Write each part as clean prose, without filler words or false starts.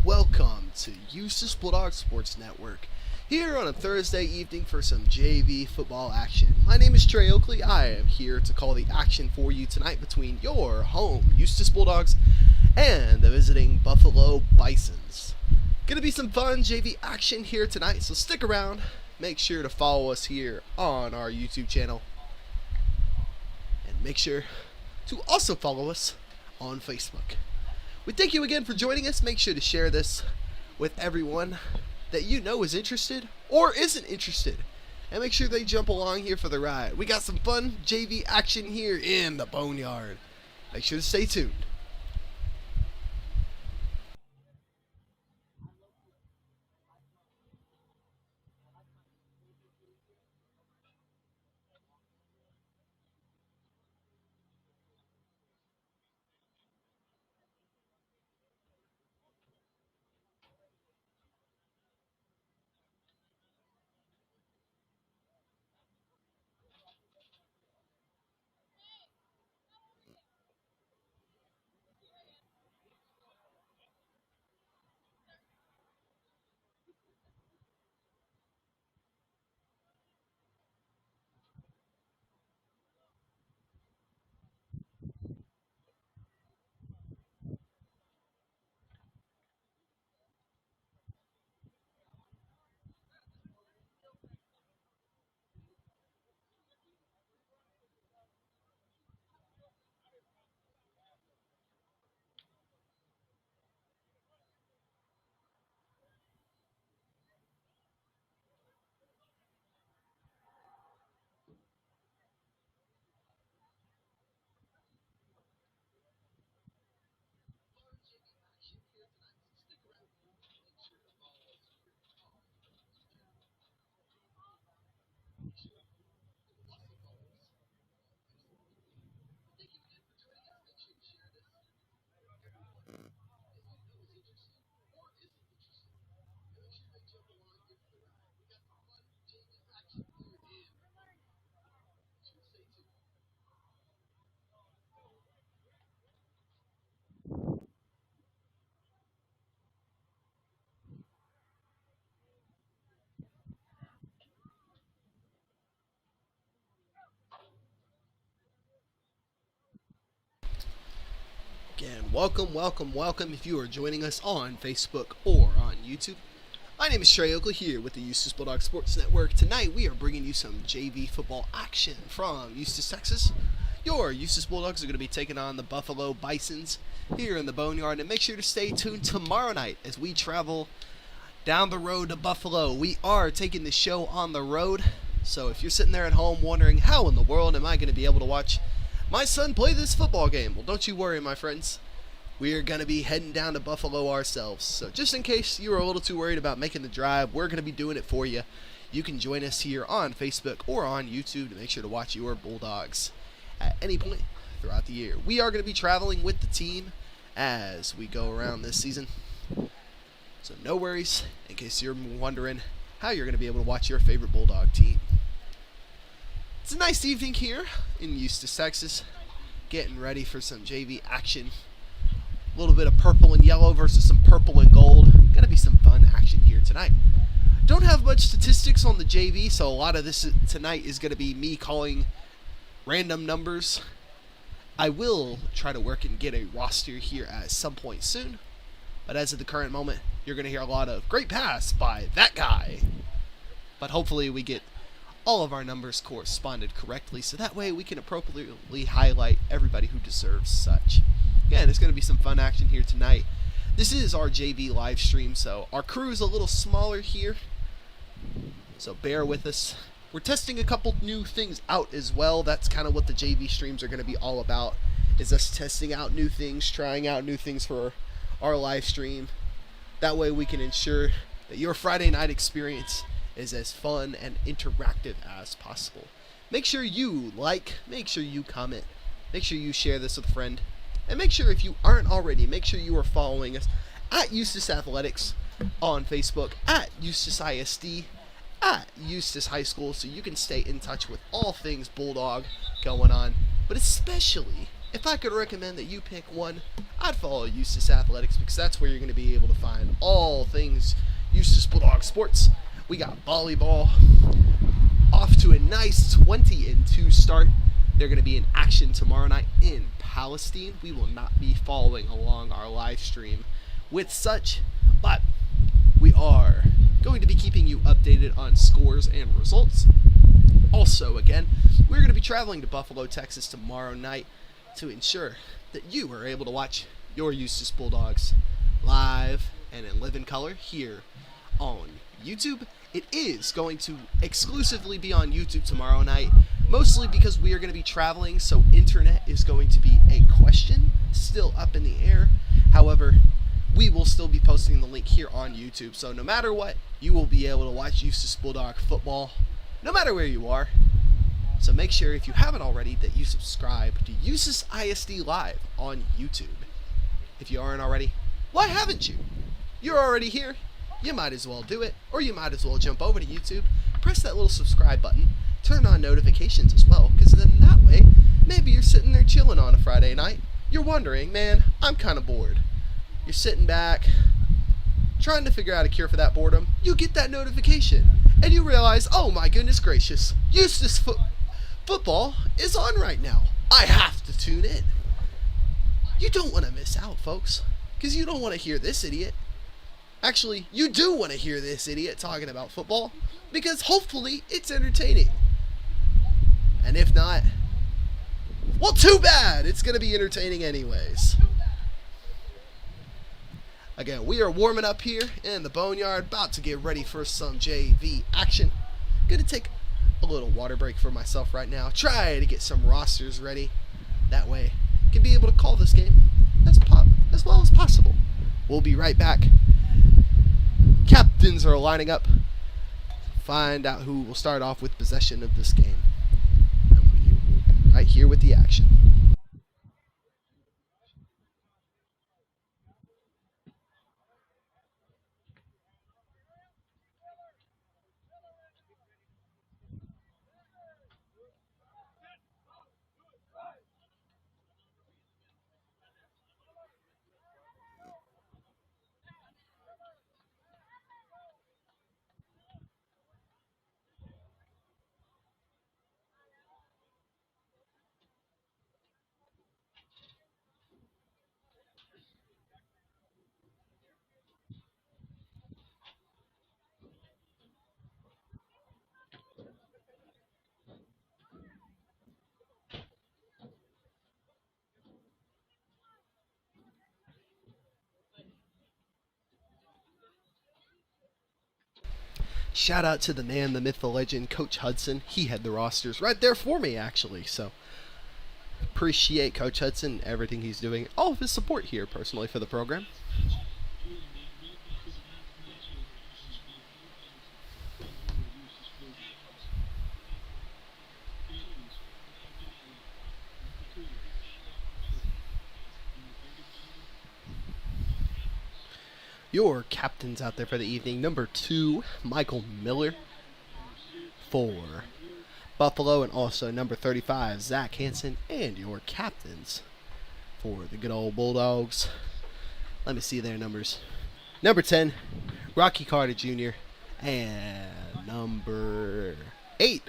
welcome to Eustace Bulldogs Sports Network, here on a Thursday evening for some JV football action. My name is Trey Oakley. I am here to call the action for you tonight between your home Eustace Bulldogs and the visiting Buffalo Bisons. Gonna be some fun JV action here tonight, so stick around. Make sure to follow us here on our YouTube channel, and make sure to also follow us on Facebook. We thank you again for joining us. Make sure to share this with everyone that you know is interested or isn't interested, and make sure they jump along here for the ride. We got some fun JV action here in the Boneyard. Make sure to stay tuned. Again, welcome if you are joining us on Facebook or on YouTube. My name is Trey Oakley here with the Eustace Bulldogs Sports Network. Tonight we are bringing you some JV football action from Eustace, Texas. Your Eustace Bulldogs are going to be taking on the Buffalo Bisons here in the Boneyard. And make sure to stay tuned tomorrow night as we travel down the road to Buffalo. We are taking the show on the road. So if you're sitting there at home wondering how in the world am I going to be able to watch my son play this football game, well, don't you worry, my friends. We are going to be heading down to Buffalo ourselves. So just in case you were a little too worried about making the drive, we're going to be doing it for you. You can join us here on Facebook or on YouTube to make sure to watch your Bulldogs at any point throughout the year. We are going to be traveling with the team as we go around this season. So no worries in case you're wondering how you're going to be able to watch your favorite Bulldog team. It's a nice evening here in Eustace, Texas. Getting ready for some JV action. A little bit of purple and yellow versus some purple and gold. Gonna be some fun action here tonight. Don't have much statistics on the JV, so a lot of this tonight is gonna be me calling random numbers. I will try to work and get a roster here at some point soon, but as of the current moment, you're gonna hear a lot of great pass by that guy. But hopefully we get all of our numbers corresponded correctly, so that way we can appropriately highlight everybody who deserves such. Again, it's going to be some fun action here tonight. This is our JV live stream, so our crew is a little smaller here, so bear with us. We're testing a couple new things out as well. That's kind of what the JV streams are going to be all about, is us testing out new things, trying out new things for our live stream. That way we can ensure that your Friday night experience is as fun and interactive as possible. Make sure you like, make sure you comment, make sure you share this with a friend, and make sure if you aren't already, make sure you are following us at Eustace Athletics on Facebook, at Eustace ISD, at Eustace High School, so you can stay in touch with all things Bulldog going on, but especially if I could recommend that you pick one, I'd follow Eustace Athletics because that's where you're going to be able to find all things Eustace Bulldog sports. We got volleyball off to a nice 20-2 start. They're going to be in action tomorrow night in Palestine. We will not be following along our live stream with such, but we are going to be keeping you updated on scores and results. Also, again, we're going to be traveling to Buffalo, Texas tomorrow night to ensure that you are able to watch your Eustace Bulldogs live and in living color here on YouTube. It is going to exclusively be on YouTube tomorrow night, mostly because we are going to be traveling, so internet is going to be a question, still up in the air. However, we will still be posting the link here on YouTube, so no matter what, you will be able to watch Eustace Bulldog football, no matter where you are. So make sure, if you haven't already, that you subscribe to Eustace ISD Live on YouTube. If you aren't already, why haven't you? You're already here. You might as well do it, or you might as well jump over to YouTube, press that little subscribe button, turn on notifications as well, because then that way, maybe you're sitting there chilling on a Friday night, you're wondering, man, I'm kind of bored. You're sitting back, trying to figure out a cure for that boredom, you get that notification, and you realize, oh my goodness gracious, Eustace football is on right now. I have to tune in. You don't want to miss out, folks, because you don't want to hear this idiot. Actually, you do want to hear this idiot talking about football, because hopefully it's entertaining. And if not, well, too bad. It's going to be entertaining anyways. Again, we are warming up here in the boneyard, about to get ready for some JV action. Going to take a little water break for myself right now. Try to get some rosters ready. That way, I can be able to call this game as well as possible. We'll be right back. Captains are lining up. Find out who will start off with possession of this game. And we will be right here with the action. Shout out to the man, the myth, the legend, Coach Hudson. He had the rosters right there for me, actually. So, appreciate Coach Hudson and everything he's doing. All of his support here, personally, for the program. Your captains out there for the evening. Number 2, Michael Miller for Buffalo, and also number 35, Zach Hansen, and your captains for the good old Bulldogs. Let me see their numbers. Number 10, Rocky Carter Jr., and number 8,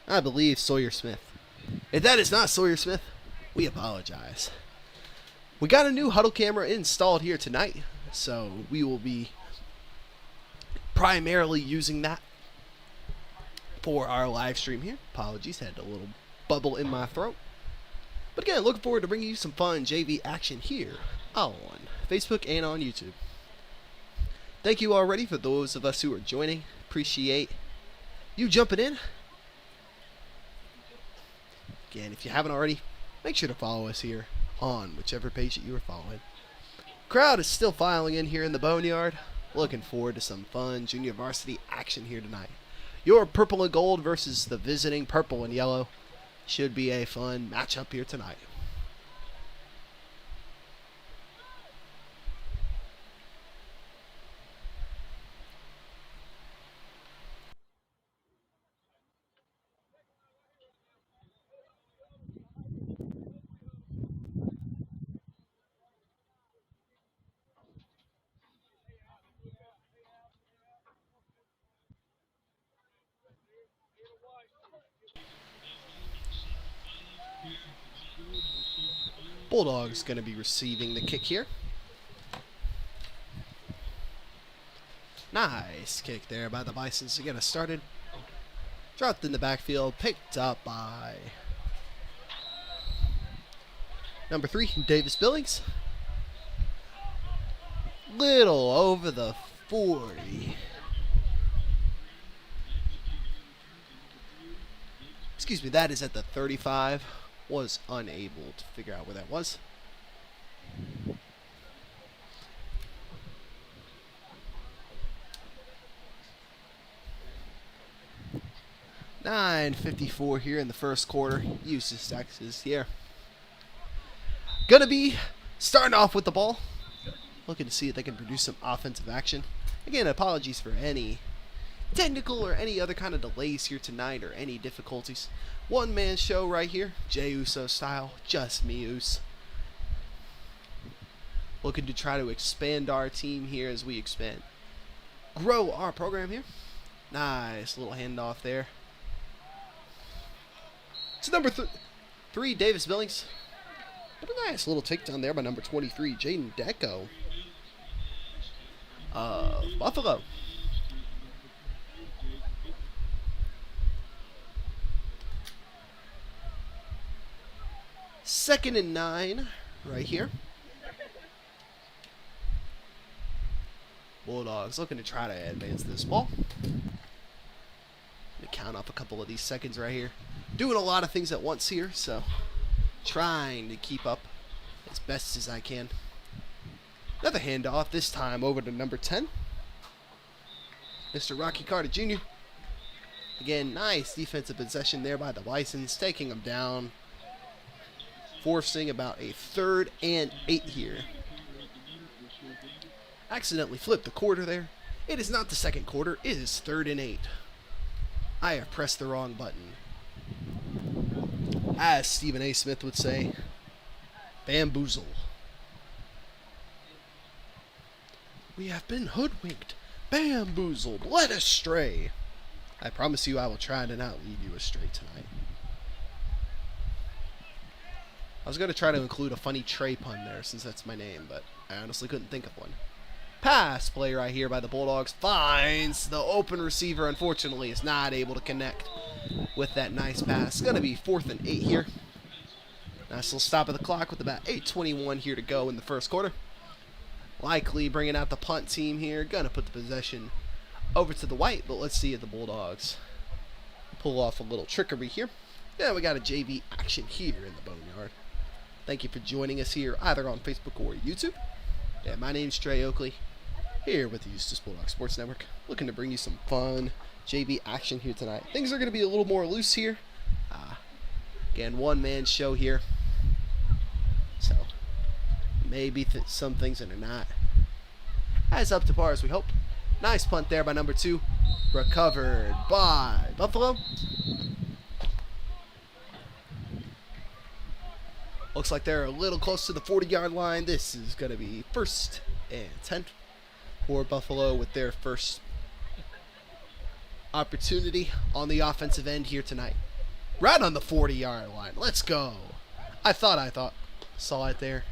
I believe, Sawyer Smith. If that is not Sawyer Smith, we apologize. We got a new huddle camera installed here tonight, so we will be primarily using that for our live stream here. Apologies, had a little bubble in my throat. But again, looking forward to bringing you some fun JV action here on Facebook and on YouTube. Thank you already for those of us who are joining. Appreciate you jumping in. Again, if you haven't already, make sure to follow us here on whichever page that you are following. Crowd is still filing in here in the boneyard. Looking forward to some fun junior varsity action here tonight. Your purple and gold versus the visiting purple and yellow. Should be a fun matchup here tonight. Bulldogs going to be receiving the kick here. Nice kick there by the Bisons to get us started. Dropped in the backfield, picked up by number 3, Davis Billings. Little over the 40. Excuse me, that is at the 35. Was unable to figure out where that was. $9:54 here in the first quarter. Eustace, Texas here. Gonna be starting off with the ball. Looking to see if they can produce some offensive action. Again, apologies for any technical or any other kind of delays here tonight or any difficulties. One-man show right here. Jey Uso style. Just me, Us. Looking to try to expand our team here as we expand. Grow our program here. Nice little handoff there. To number 3, Davis Billings. What a nice little takedown there by number 23, Jaden Deco of Buffalo. Second and 9 right here. Bulldogs looking to try to advance this ball. Gonna count up a couple of these seconds right here. Doing a lot of things at once here, so trying to keep up as best as I can. Another handoff, this time over to number 10, Mr. Rocky Carter Jr. Again, nice defensive possession there by the Bisons, taking them down, forcing about a 3rd and 8 here. Accidentally flipped the quarter there. It is not the second quarter, it is 3rd and 8. I have pressed the wrong button. As Stephen A. Smith would say, bamboozle. We have been hoodwinked, bamboozled, led astray. I promise you I will try to not lead you astray tonight. I was going to try to include a funny Trey pun there since that's my name, but I honestly couldn't think of one. Pass play right here by the Bulldogs. Finds the open receiver. Unfortunately, is not able to connect with that nice pass. It's going to be 4th and 8 here. Nice little stop of the clock with about 8:21 here to go in the first quarter. Likely bringing out the punt team here. Going to put the possession over to the white, but let's see if the Bulldogs pull off a little trickery here. Yeah, we got a JV action here in the Boneyard. Thank you for joining us here either on Facebook or YouTube. Yeah, my name's Trey Oakley, here with the Eustace Bulldogs Sports Network, looking to bring you some fun JV action here tonight. Things are going to be a little more loose here. Again, one-man show here, so maybe some things that are not as up to par as we hope. Nice punt there by number 2, recovered by Buffalo. Looks like they're a little close to the 40-yard line. This is going to be 1st and 10 for Buffalo with their first opportunity on the offensive end here tonight. Right on the 40-yard line. Let's go. I thought saw it there.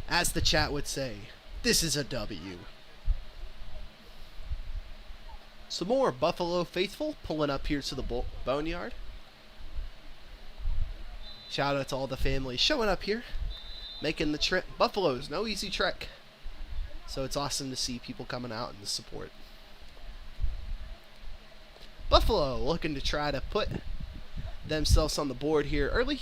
As the chat would say, this is a W. Some more Buffalo faithful pulling up here to the Boneyard. Shout out to all the families showing up here, making the trip. Buffalo's no easy trek, so it's awesome to see people coming out and to support. Buffalo looking to try to put themselves on the board here early.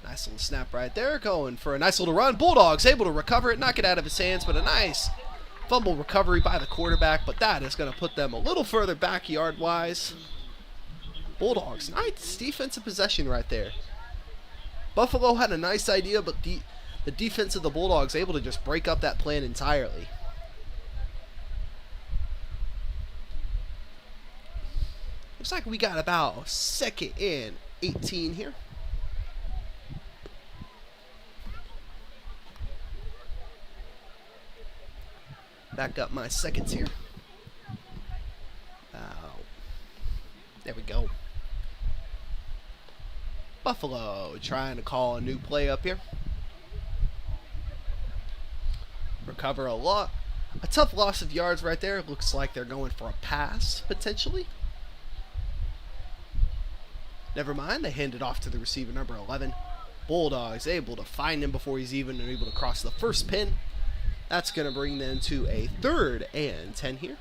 Nice little snap right there, going for a nice little run. Bulldogs able to recover it, knock it out of his hands, but a nice fumble recovery by the quarterback, but that is going to put them a little further back yard-wise. Bulldogs, nice defensive possession right there. Buffalo had a nice idea, but the defense of the Bulldogs able to just break up that plan entirely. Looks like we got about 2nd and 18 here. Back up my seconds here. There we go. Buffalo trying to call a new play up here. Recover a lot. A tough loss of yards right there. Looks like they're going for a pass, potentially. Never mind. They hand it off to the receiver, number 11. Bulldogs able to find him before he's even able to cross the first pin. That's going to bring them to a 3rd and 10 here.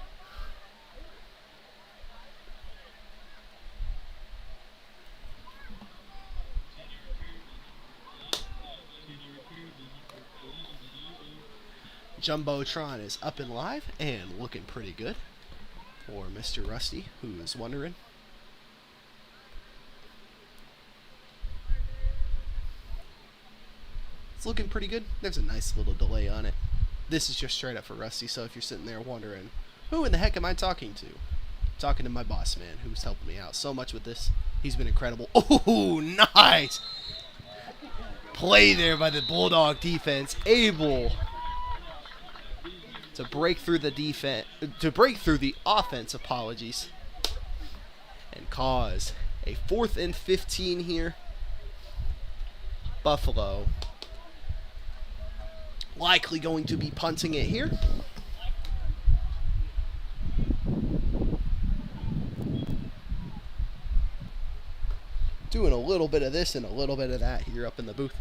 Jumbotron is up and live and looking pretty good for Mr. Rusty, who is wondering. It's looking pretty good. There's a nice little delay on it. This is just straight up for Rusty, so if you're sitting there wondering, who in the heck am I talking to? I'm talking to my boss man, who's helping me out so much with this. He's been incredible. Oh, nice play there by the Bulldog defense, able to break through the offense, apologies, and cause a 4th and 15 here. Buffalo likely going to be punting it here. Doing a little bit of this and a little bit of that here up in the booth.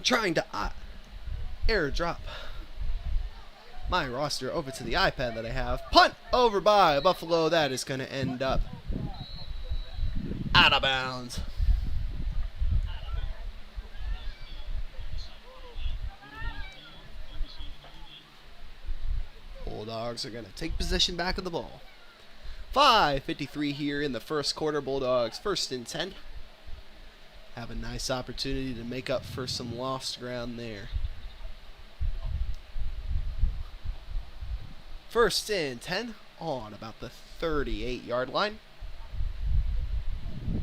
Trying to airdrop my roster over to the iPad that I have. Punt over by Buffalo. That is going to end up out of bounds. Bulldogs are going to take possession back of the ball. 5:53 here in the first quarter. Bulldogs 1st and 10. Have a nice opportunity to make up for some lost ground there. 1st and 10 on about the 38-yard line.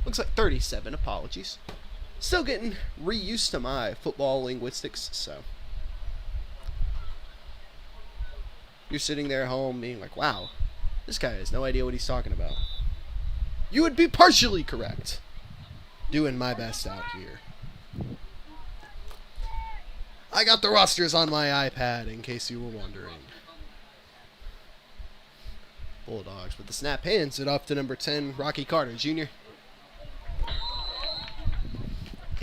Looks like 37, apologies. Still getting reused to my football linguistics, so. You're sitting there at home being like, wow, this guy has no idea what he's talking about. You would be partially correct. Doing my best out here. I got the rosters on my iPad in case you were wondering. Bulldogs with the snap, hands it off to number 10, Rocky Carter Jr.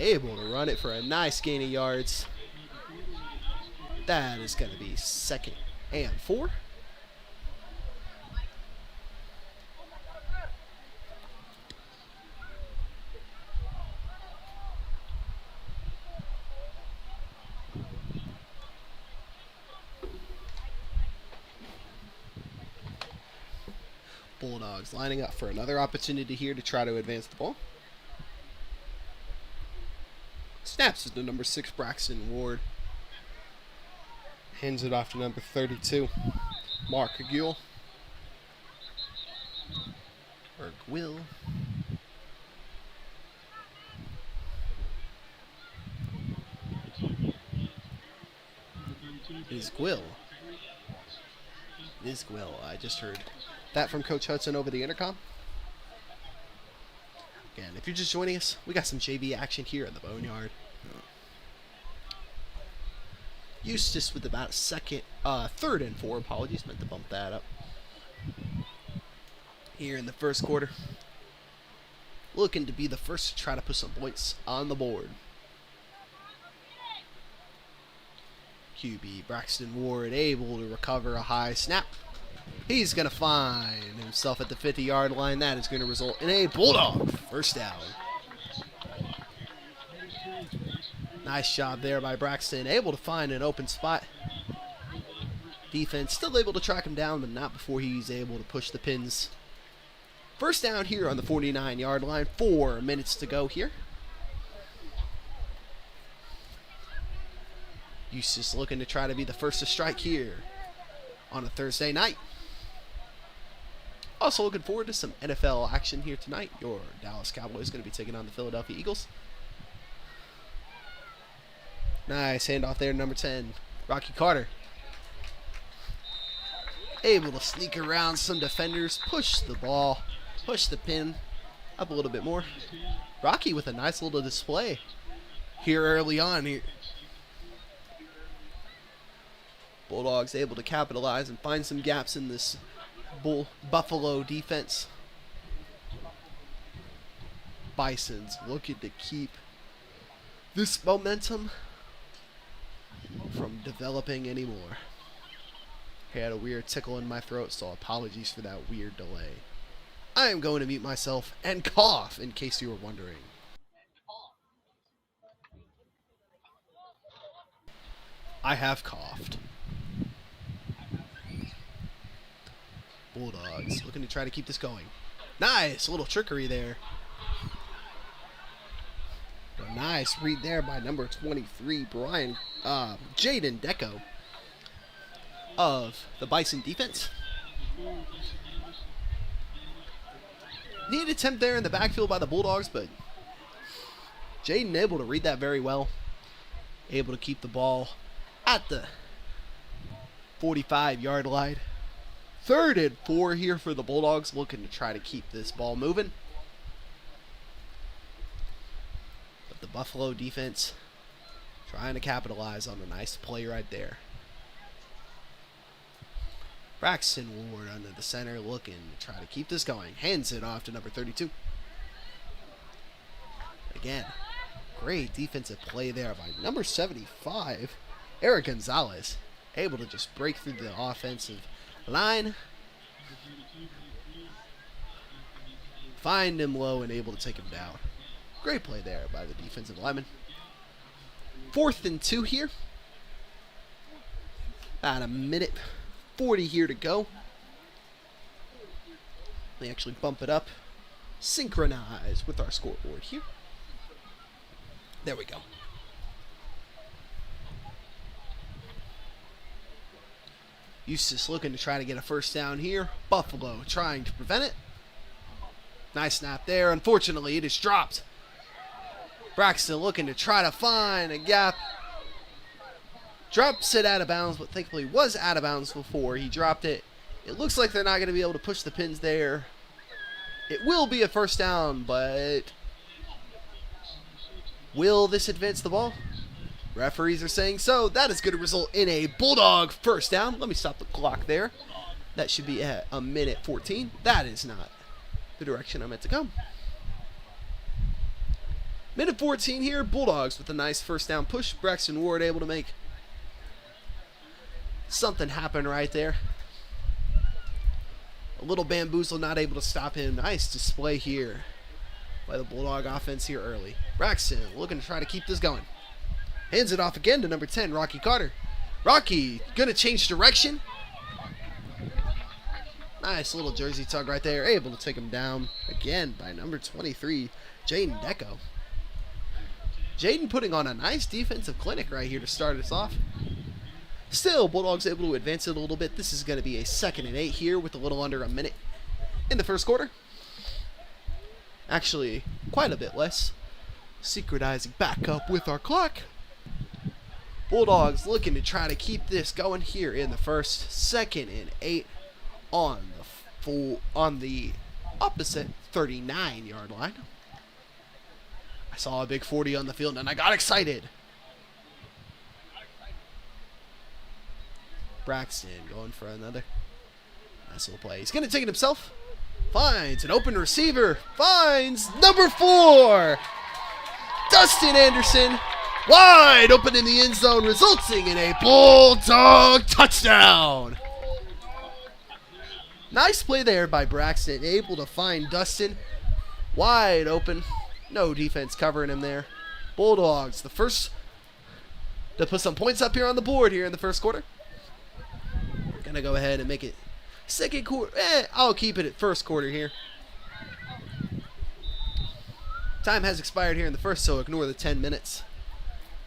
Able to run it for a nice gain of yards. That is going to be 2nd and 4. Bulldogs lining up for another opportunity here to try to advance the ball. Snaps it to number 6, Braxton Ward. Hands it off to number 32, Mark Gill. Or Gwill. It is Gwill. It is Gwill. I just heard that from Coach Hudson over the intercom. Again, if you're just joining us, we got some JV action here in the Boneyard. Eustace with about 3rd and 4. Apologies, meant to bump that up. Here in the first quarter. Looking to be the first to try to put some points on the board. QB Braxton Ward able to recover a high snap. He's going to find himself at the 50-yard line. That is going to result in a Bulldog first down. Nice job there by Braxton. Able to find an open spot. Defense still able to track him down, but not before he's able to push the pins. First down here on the 49-yard line. 4 minutes to go here. Eustace looking to try to be the first to strike here on a Thursday night. Also looking forward to some NFL action here tonight. Your Dallas Cowboys going to be taking on the Philadelphia Eagles. Nice handoff there, number 10, Rocky Carter. Able to sneak around some defenders, push the ball push the pin up a little bit more. Rocky with a nice little display here early on. Here, Bulldogs able to capitalize and find some gaps in this Buffalo defense. Bisons looking to keep this momentum from developing anymore. I had a weird tickle in my throat, so apologies for that weird delay. I am going to mute myself and cough in case you were wondering. I have coughed. Bulldogs looking to try to keep this going. Nice, a little trickery there. A nice read there by number 23, Jaden Deco of the Bison defense. Neat attempt there in the backfield by the Bulldogs, but Jaden able to read that very well. Able to keep the ball at the 45-yard line. 3rd and 4 here for the Bulldogs, looking to try to keep this ball moving. But the Buffalo defense trying to capitalize on a nice play right there. Braxton Ward under the center, looking to try to keep this going. Hands it off to number 32. Again, great defensive play there by number 75, Eric Gonzalez. Able to just break through the offensive line. Find him low and able to take him down. Great play there by the defensive lineman. 4th and 2 here. About a minute 40 here to go. They actually bump it up. Synchronize with our scoreboard here. There we go. Eustace looking to try to get a first down here. Buffalo trying to prevent it. Nice snap there. Unfortunately, it is dropped. Braxton looking to try to find a gap. Drops it out of bounds, but thankfully was out of bounds before he dropped it. It looks like they're not going to be able to push the pins there. It will be a first down, but will this advance the ball? Referees are saying so. That is going to result in a Bulldog first down. Let me stop the clock there. That should be at a minute 14. That is not the direction I meant to go. Minute 14 here. Bulldogs with a nice first down push. Braxton Ward able to make something happen right there. A little bamboozle, not able to stop him. Nice display here by the Bulldog offense here early. Braxton looking to try to keep this going. Hands it off again to number 10, Rocky Carter. Rocky gonna change direction. Nice little jersey tug right there. Able to take him down again by number 23, Jaden Deco. Jaden putting on a nice defensive clinic right here to start us off. Still, Bulldogs able to advance it a little bit. This is going to be a 2nd and 8 here with a little under a minute in the first quarter. Actually, quite a bit less. Synchronizing back up with our clock. Bulldogs looking to try to keep this going here in the first. 2nd and 8 on the opposite 39-yard line. I saw a big 40 on the field and I got excited. Braxton going for another nice little play. He's going to take it himself. Finds an open receiver. Finds number 4, Dustin Anderson. Wide open in the end zone, resulting in a Bulldog touchdown. Nice play there by Braxton. Able to find Dustin wide open. No defense covering him there. Bulldogs, the first to put some points up here on the board here in the first quarter. Gonna go ahead and make it second quarter. I'll keep it at first quarter here. Time has expired here in the first, so ignore the 10 minutes.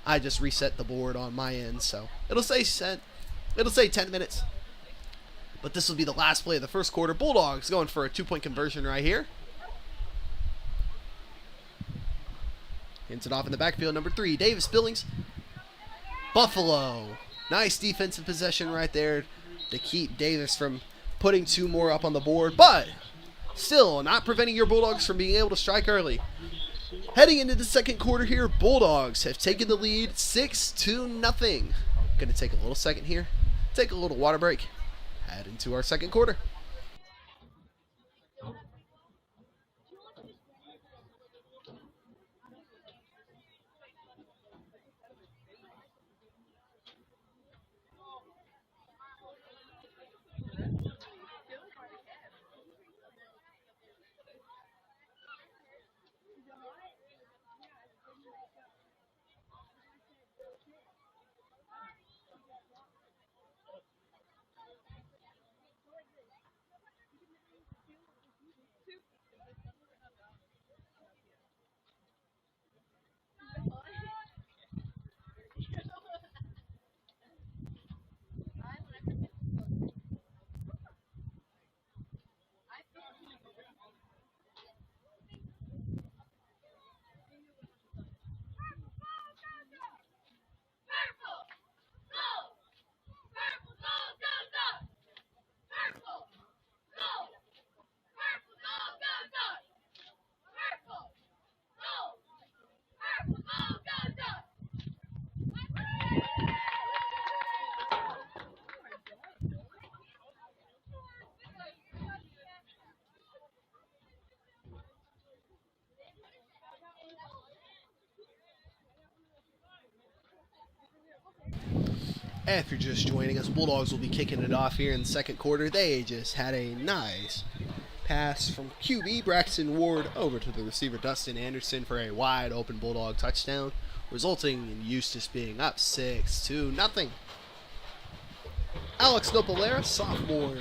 I just reset the board on my end, so it'll say 10 minutes. But this will be the last play of the first quarter. Bulldogs going for a 2-point conversion right here. Hints it off in the backfield, number 3, Davis Billings. Buffalo. Nice defensive possession right there to keep Davis from putting 2 more up on the board. But Still not preventing your Bulldogs from being able to strike early. Heading into the second quarter here, Bulldogs have taken the lead 6-0. Going to take a little second here, take a little water break, head into our second quarter. If you're just joining us, Bulldogs will be kicking it off here in the second quarter. They just had a nice pass from QB Braxton Ward over to the receiver Dustin Anderson for a wide open Bulldog touchdown, resulting in Eustace being up 6-0. Alex Nopalera, sophomore,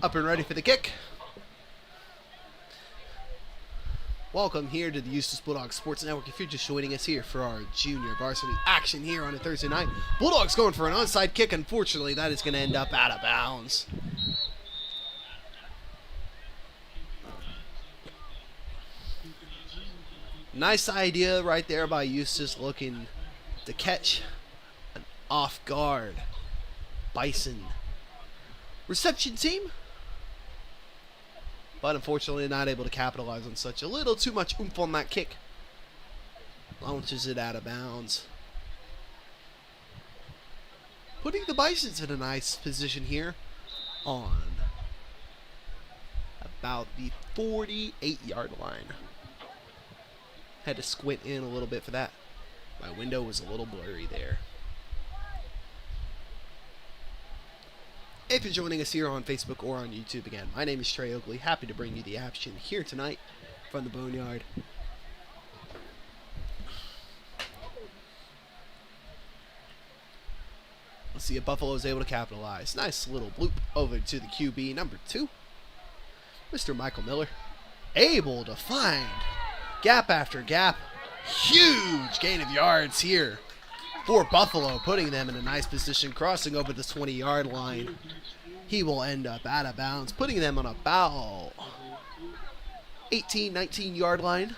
up and ready for the kick. Welcome here to the Eustace Bulldogs Sports Network. If you're just joining us here for our junior varsity action here on a Thursday night, Bulldogs going for an onside kick. Unfortunately, that is going to end up out of bounds. Nice idea right there by Eustace, looking to catch an off-guard Bison reception team, but unfortunately not able to capitalize on such a little too much oomph on that kick. Launches it out of bounds, putting the Bisons in a nice position here on about the 48-yard line. Had to squint in a little bit for that. My window was a little blurry there. If you're joining us here on Facebook or on YouTube again, my name is Trey Oakley. Happy to bring you the action here tonight from the Boneyard. Let's see if Buffalo is able to capitalize. Nice little bloop over to the QB, number 2, Mr. Michael Miller. Able to find gap after gap. Huge gain of yards here for Buffalo, putting them in a nice position, crossing over the 20-yard line. He will end up out of bounds, putting them on about 18, 19-yard line.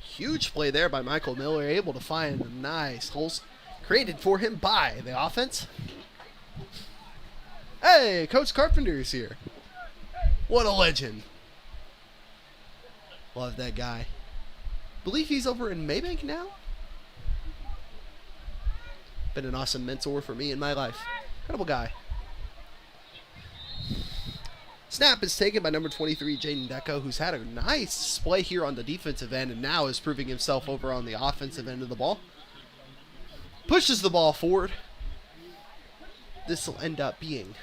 Huge play there by Michael Miller, able to find nice holes created for him by the offense. Hey, Coach Carpenter is here. What a legend. Love that guy. Believe he's over in Maybank now. Been an awesome mentor for me in my life. Incredible guy. Snap is taken by number 23, Jaden Deco, who's had a nice display here on the defensive end and now is proving himself over on the offensive end of the ball. Pushes the ball forward. This will end up being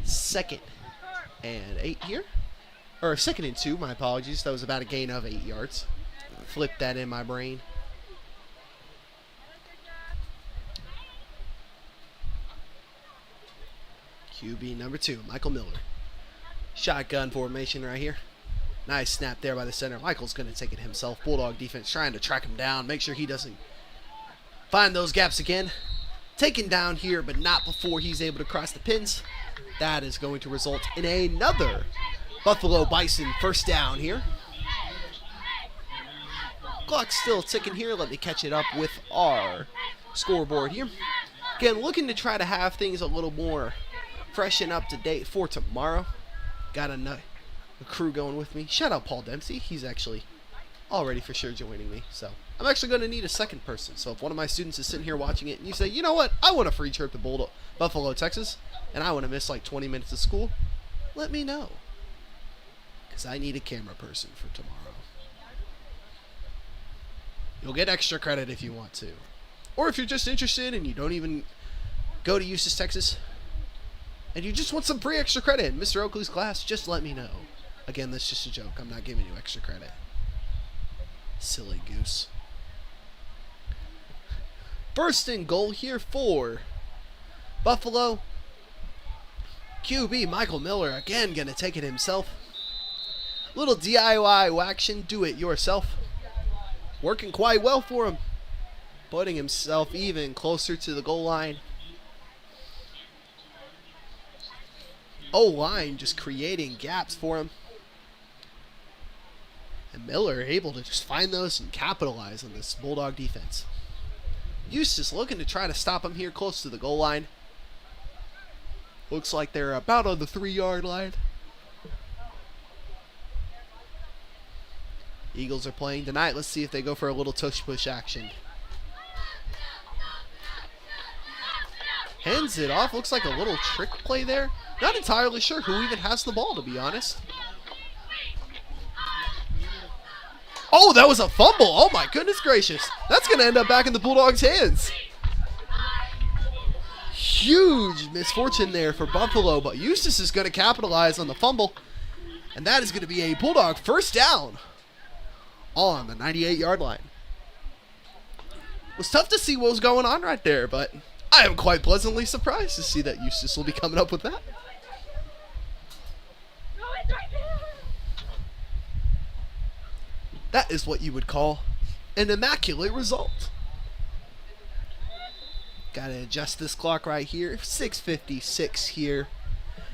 2nd and 8 here. Or 2nd and 2, my apologies. That was about a gain of 8 yards. Flip that in my brain. QB number 2, Michael Miller. Shotgun formation right here. Nice snap there by the center. Michael's going to take it himself. Bulldog defense trying to track him down. Make sure he doesn't find those gaps again. Taken down here, but not before he's able to cross the pins. That is going to result in another Buffalo Bison first down here. Clock's still ticking here. Let me catch it up with our scoreboard here. Again, looking to try to have things a little more fresh and up to date for tomorrow. Got a crew going with me. Shout out Paul Dempsey. He's actually already for sure joining me. So I'm actually going to need a second person. So if one of my students is sitting here watching it and you say, you know what, I want a free trip to Buffalo, Texas, and I want to miss like 20 minutes of school, let me know. Because I need a camera person for tomorrow. You'll get extra credit if you want to. Or if you're just interested and you don't even go to Eustace, Texas, and you just want some free extra credit in Mr. Oakley's class, just let me know. Again, that's just a joke. I'm not giving you extra credit. Silly goose. First and goal here for Buffalo. QB Michael Miller again going to take it himself. Little DIY action, do it yourself. Working quite well for him. Putting himself even closer to the goal line. O-line just creating gaps for him. And Miller able to just find those and capitalize on this Bulldog defense. Eustace looking to try to stop him here close to the goal line. Looks like they're about on the 3-yard line. Eagles are playing tonight. Let's see if they go for a little tush push action. Hands it off. Looks like a little trick play there. Not entirely sure who even has the ball, to be honest. Oh, that was a fumble. Oh, my goodness gracious. That's going to end up back in the Bulldogs' hands. Huge misfortune there for Buffalo, but Eustace is going to capitalize on the fumble. And that is going to be a Bulldog first down on the 98-yard line. It was tough to see what was going on right there, but I am quite pleasantly surprised to see that Eustace will be coming up with that. That is what you would call an immaculate result. Gotta adjust this clock right here. 6:56 here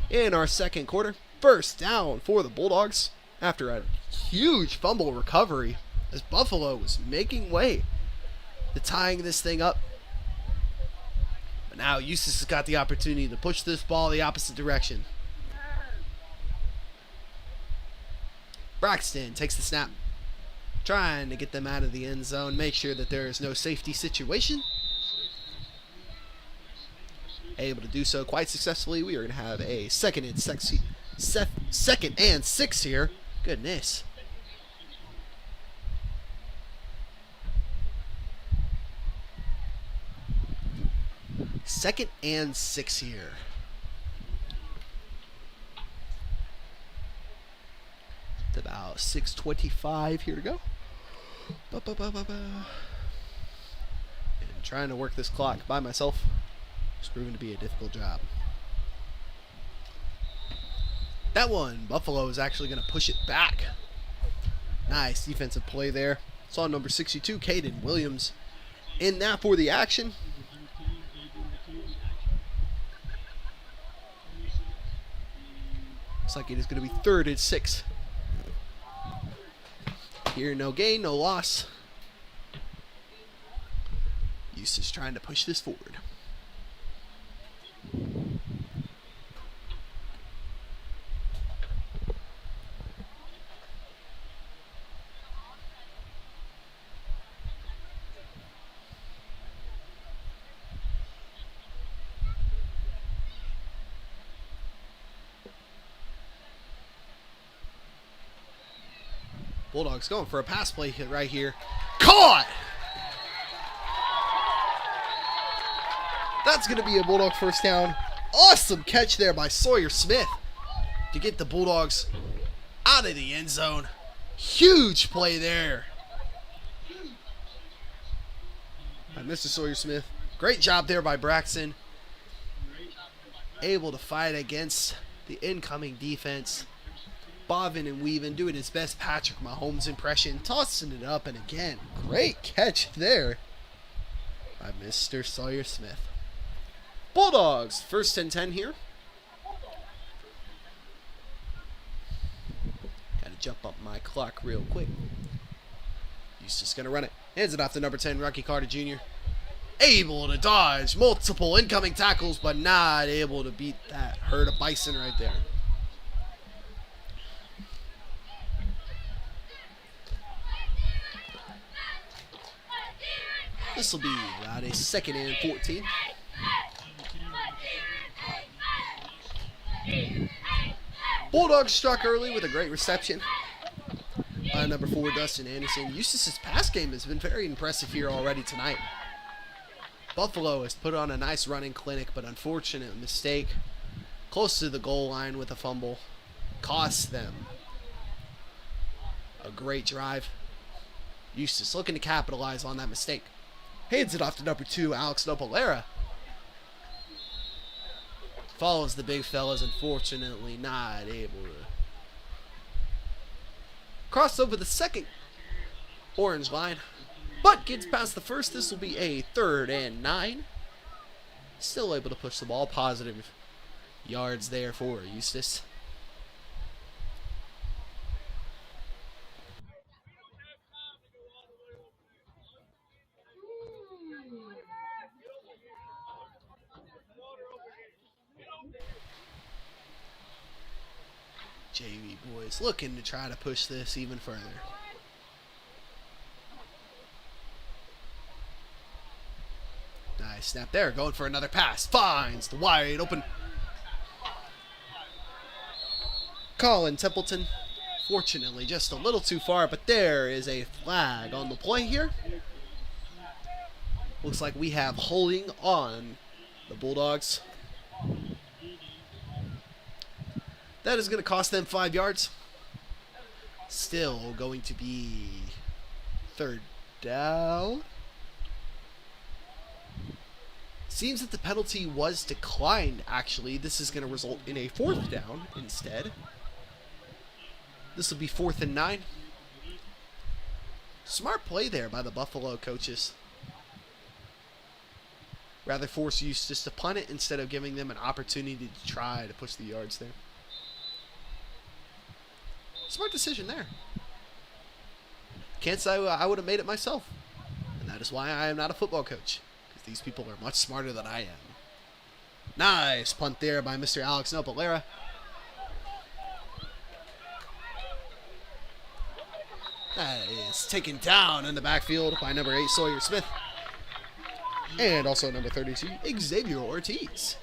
in our second quarter. First down for the Bulldogs after a huge fumble recovery as Buffalo was making way to tying this thing up. But now Eustace has got the opportunity to push this ball the opposite direction. Braxton takes the snap, trying to get them out of the end zone, make sure that there is no safety situation. Able to do so quite successfully. We are going to have a second and 6 here. Goodness. Second and 6 here. It's about 6:25 here to go. And trying to work this clock by myself is proving to be a difficult job. That one, Buffalo is actually going to push it back. Nice defensive play there. Saw number 62, Caden Williams, in that for the action. Looks like it is going to be 3rd and 6. Here, no gain, no loss. Eustace trying to push this forward. Bulldogs going for a pass play hit right here. Caught! That's going to be a Bulldog first down. Awesome catch there by Sawyer Smith to get the Bulldogs out of the end zone. Huge play there by Mr. Sawyer Smith. Great job there by Braxton. Able to fight against the incoming defense. Bobbing and weaving, doing his best Patrick Mahomes impression, tossing it up, and again, great catch there by Mr. Sawyer Smith. Bulldogs, 1st and 10 here. Gotta jump up my clock real quick. He's just gonna run it. Hands it off to number 10, Rocky Carter Jr. able to dodge multiple incoming tackles, but not able to beat that herd of Bison right there. This will be about a 2nd and 14. Bulldogs struck early with a great reception. Number 4, Dustin Anderson. Eustace's pass game has been very impressive here already tonight. Buffalo has put on a nice running clinic, but unfortunate mistake close to the goal line with a fumble cost them a great drive. Eustace looking to capitalize on that mistake. Hands it off to number 2, Alex Nopalera. Follows the big fellas, unfortunately not able to cross over the second orange line, but gets past the first. This will be a 3rd and 9. Still able to push the ball. Positive yards there for Eustace. JV boys looking to try to push this even further. Nice snap there. Going for another pass. Finds the wide open Colin Templeton. Fortunately, just a little too far, but there is a flag on the play here. Looks like we have holding on the Bulldogs. That is going to cost them 5 yards. Still going to be 3rd down. Seems that the penalty was declined, actually. This is going to result in a 4th down instead. This will be 4th and 9. Smart play there by the Buffalo coaches. Rather force Eustace to punt it instead of giving them an opportunity to try to push the yards there. Smart decision there. Can't say I would have made it myself. And that is why I am not a football coach. Because these people are much smarter than I am. Nice punt there by Mr. Alex Nopalera. That is taken down in the backfield by number 8, Sawyer Smith. And also number 32, Xavier Ortiz.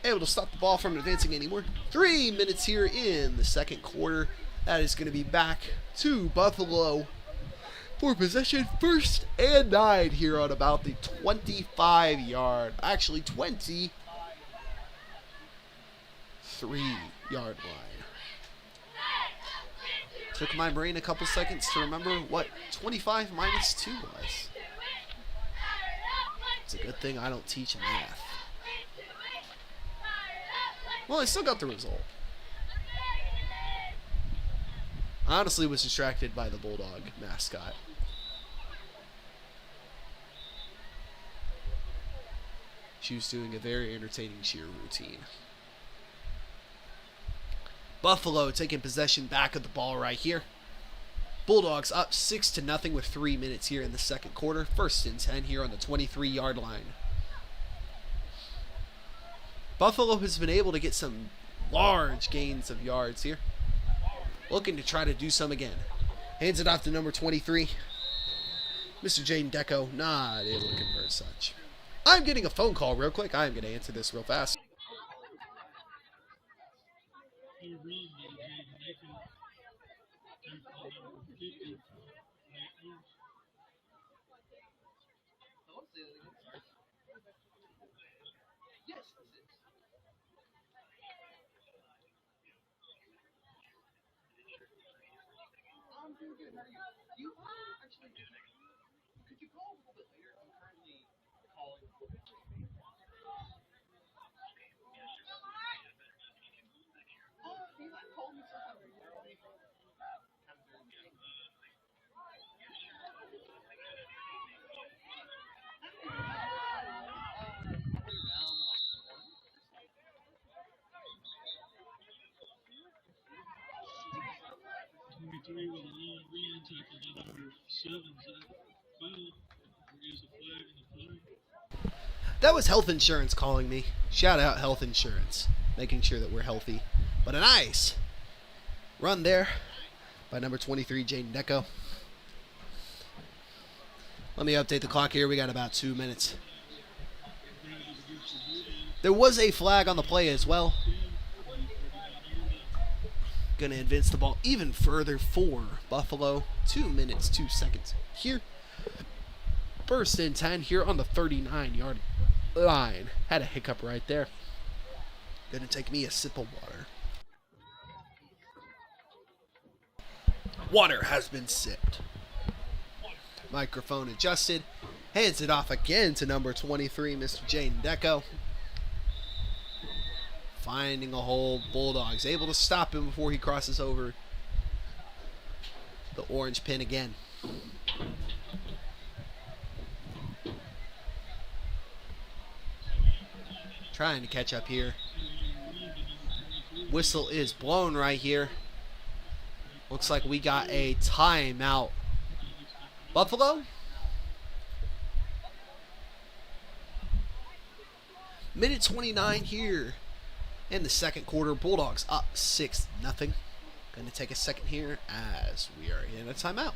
Able to stop the ball from advancing anymore. 3 minutes here in the 2nd quarter. That is going to be back to Buffalo for possession. 1st and 9 here on about the 25-yard, actually 23-yard line. Took my brain a couple seconds to remember what 25 minus 2 was. It's a good thing I don't teach math. Well, I still got the result. I honestly was distracted by the Bulldog mascot. She was doing a very entertaining cheer routine. Buffalo taking possession back of the ball right here. Bulldogs up 6-0 with 3 minutes here in the 2nd quarter. 1st and 10 here on the 23-yard line. Buffalo has been able to get some large gains of yards here. Looking to try to do some again. Hands it off to number 23. Mr. Jaden Deco, not able to convert such. I'm getting a phone call real quick. I'm going to answer this real fast. With a long run tackle by number 7, Zach Bell. That was health insurance calling me. Shout out health insurance, making sure that we're healthy. But a nice run there by number 23, Jaden Deco. Let me update the clock here. We got about 2 minutes. There was a flag on the play as well. Going to advance the ball even further for Buffalo. 2 minutes, 2 seconds here. First and 10 here on the 39-yard line. Had a hiccup right there. Going to take me a sip of water. Water has been sipped. Microphone adjusted. Hands it off again to number 23, Mr. Jaden Deco. Finding a hole. Bulldogs able to stop him before he crosses over the orange pin again. Trying to catch up here. Whistle is blown right here. Looks like we got a timeout. Buffalo. Minute 29 here in the second quarter. Bulldogs up 6-0. Going to take a second here as we are in a timeout.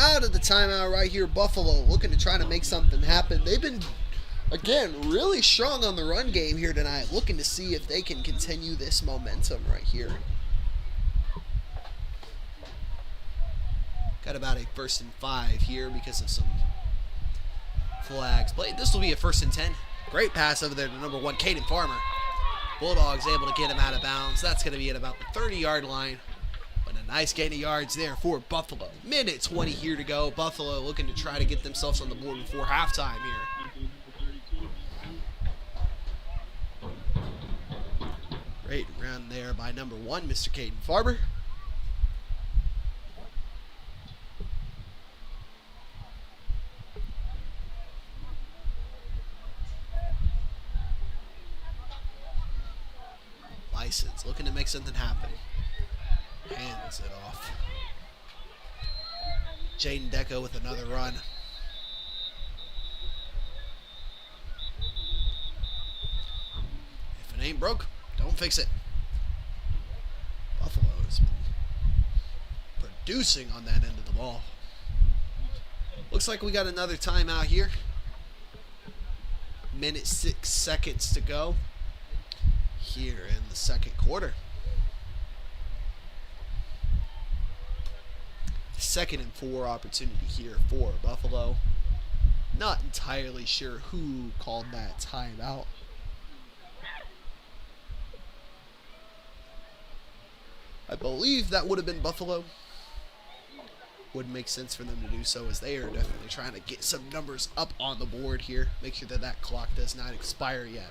Out of the timeout right here, Buffalo looking to try to make something happen. They've been, again, really strong on the run game here tonight, looking to see if they can continue this momentum right here. Got about a 1st and 5 here because of some flags played. This will be a 1st and 10. Great pass over there to number 1, Caden Farmer. Bulldogs able to get him out of bounds. That's going to be at about the 30-yard line. But a nice gain of yards there for Buffalo. Minute 20 here to go. Buffalo looking to try to get themselves on the board before halftime here. Great run there by number 1, Mr. Caden Farmer. Bisons looking to make something happen. Hands it off. Jaden Deco with another run. If it ain't broke, don't fix it. Buffalo has been producing on that end of the ball. Looks like we got another timeout here. Minute 6 seconds to go here in the second quarter. 2nd and 4 opportunity here for Buffalo. Not entirely sure who called that timeout. I believe that would have been Buffalo. Would make sense for them to do so, as they are definitely trying to get some numbers up on the board here. Make sure that that clock does not expire yet.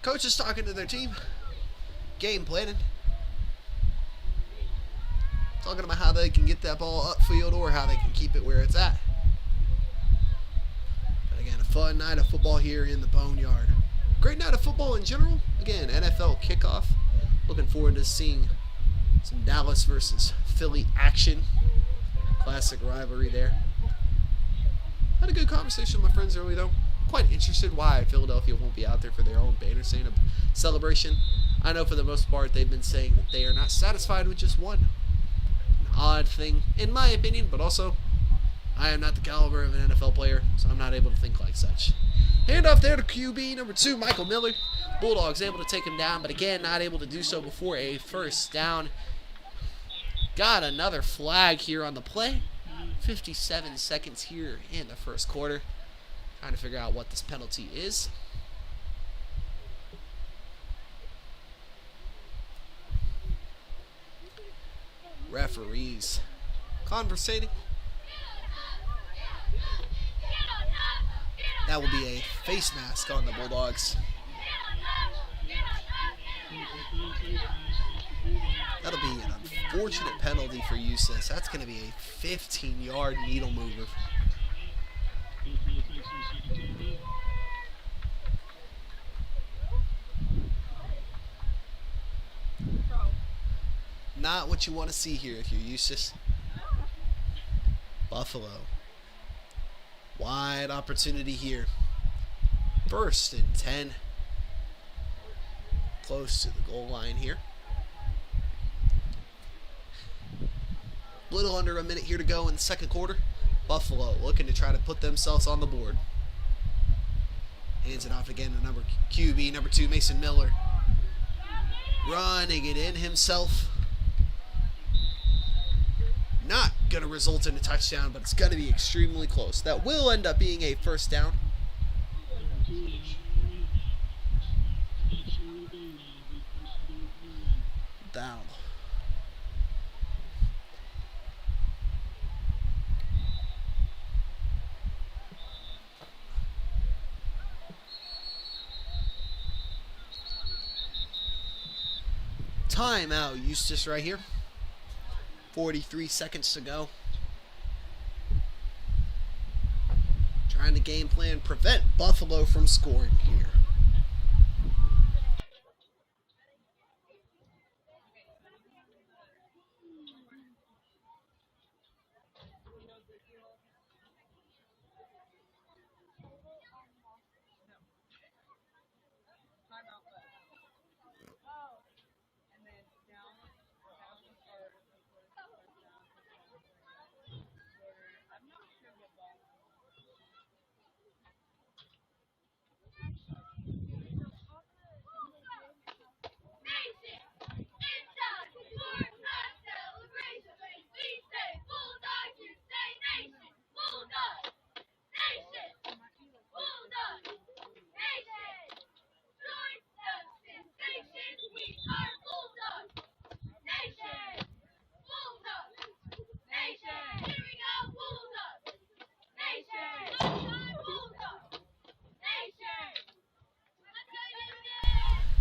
Coach is talking to their team. Game planning. Talking about how they can get that ball upfield or how they can keep it where it's at. But again, a fun night of football here in the Boneyard. Great night of football in general. Again, NFL kickoff. Looking forward to seeing some Dallas versus Philly action. Classic rivalry there. Had a good conversation with my friends earlier though. Quite interested why Philadelphia won't be out there for their own banner celebration. I know for the most part they've been saying that they are not satisfied with just one. Odd thing, in my opinion, but also I am not the caliber of an NFL player, so I'm not able to think like such. Handoff there to QB number 2, Michael Miller. Bulldogs able to take him down, but again, not able to do so before a first down. Got another flag here on the play. 57 seconds here in the first quarter. Trying to figure out what this penalty is. Referees conversating. That will be a face mask on the Bulldogs. That'll be an unfortunate penalty for Eustace. That's going to be a 15-yard needle mover. Not what you want to see here if you're Eustace. Buffalo. Wide opportunity here. 1st and 10. Close to the goal line here. Little under a minute here to go in the second quarter. Buffalo looking to try to put themselves on the board. Hands it off again to QB number 2, Mason Miller. Running it in himself. Not going to result in a touchdown, but it's going to be extremely close. That will end up being a first down. Down. Timeout, Eustace right here. 43 seconds to go. Trying to game plan, prevent Buffalo from scoring here.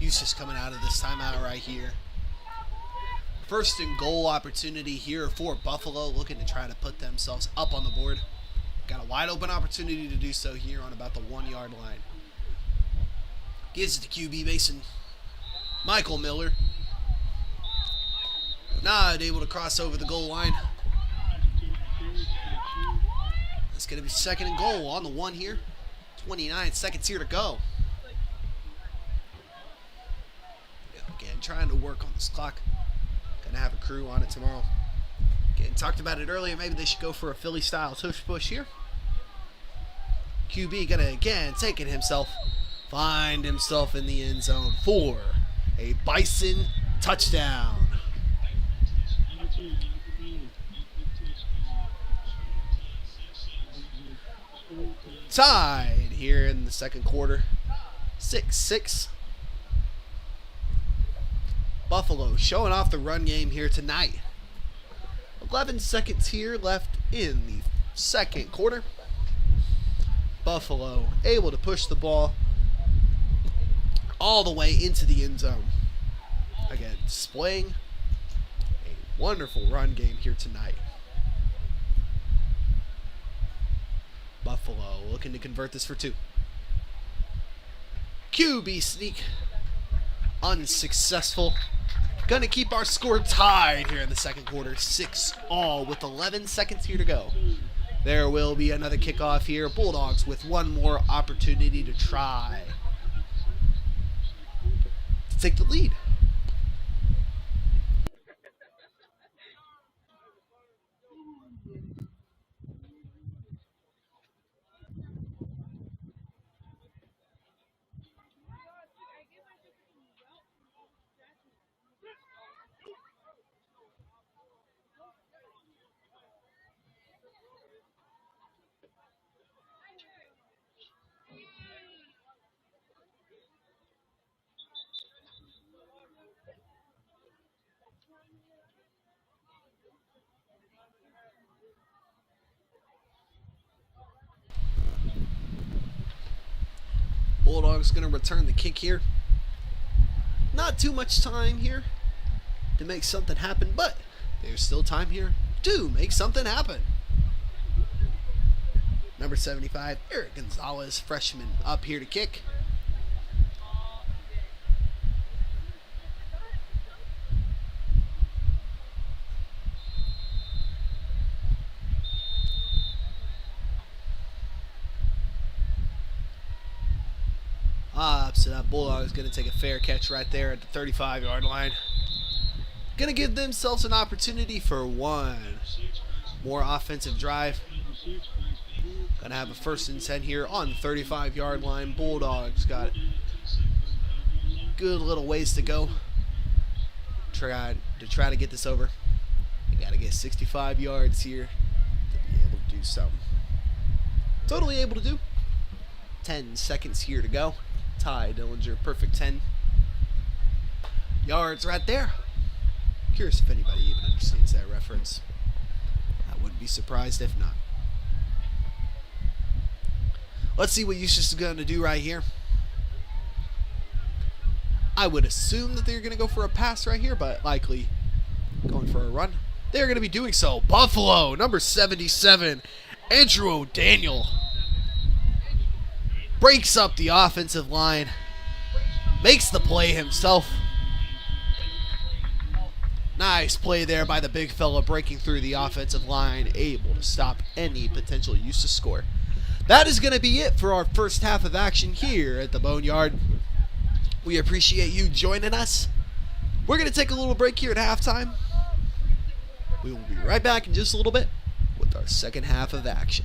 Eustace coming out of this timeout right here. 1st and goal opportunity here for Buffalo, looking to try to put themselves up on the board. Got a wide open opportunity to do so here on about the 1-yard line. Gives it to QB Mason. Michael Miller. Not able to cross over the goal line. It's going to be 2nd and goal on the 1 here. 29 seconds here to go. Again, trying to work on this clock. Gonna have a crew on it tomorrow. Again, talked about it earlier. Maybe they should go for a Philly style tush push here. QB gonna again take it himself. Find himself in the end zone for a Bison touchdown. Tied here in the second quarter. 6-6. Buffalo showing off the run game here tonight. 11 seconds here left in the second quarter. Buffalo able to push the ball all the way into the end zone. Again, displaying a wonderful run game here tonight. Buffalo looking to convert this for 2. QB sneak. Unsuccessful. Gonna keep our score tied here in the second quarter. 6-all with 11 seconds here to go. There will be another kickoff here. Bulldogs with one more opportunity to try to take the lead. Bulldogs going to return the kick here. Not too much time here to make something happen, but there's still time here to make something happen. Number 75, Eric Gonzalez, freshman, up here to kick. So that Bulldog is going to take a fair catch right there at the 35-yard line. Going to give themselves an opportunity for one more offensive drive. Going to have a 1st and 10 here on the 35-yard line. Bulldogs got good little ways to go. Try to get this over. You got to get 65 yards here to be able to do something. Totally able to do. 10 seconds here to go. Ty Dillinger, perfect 10 yards right there. Curious if anybody even understands that reference. I wouldn't be surprised if not. Let's see what Eustace is going to do right here. I would assume that they're going to go for a pass right here, but likely going for a run. They're going to be doing so. Buffalo, number 77, Andrew O'Daniel, breaks up the offensive line, makes the play himself. Nice play there by the big fella, breaking through the offensive line, able to stop any potential Eustace score. That is going to be it for our first half of action here at the Boneyard. We appreciate you joining us. We're going to take a little break here at halftime. We will be right back in just a little bit with our second half of action.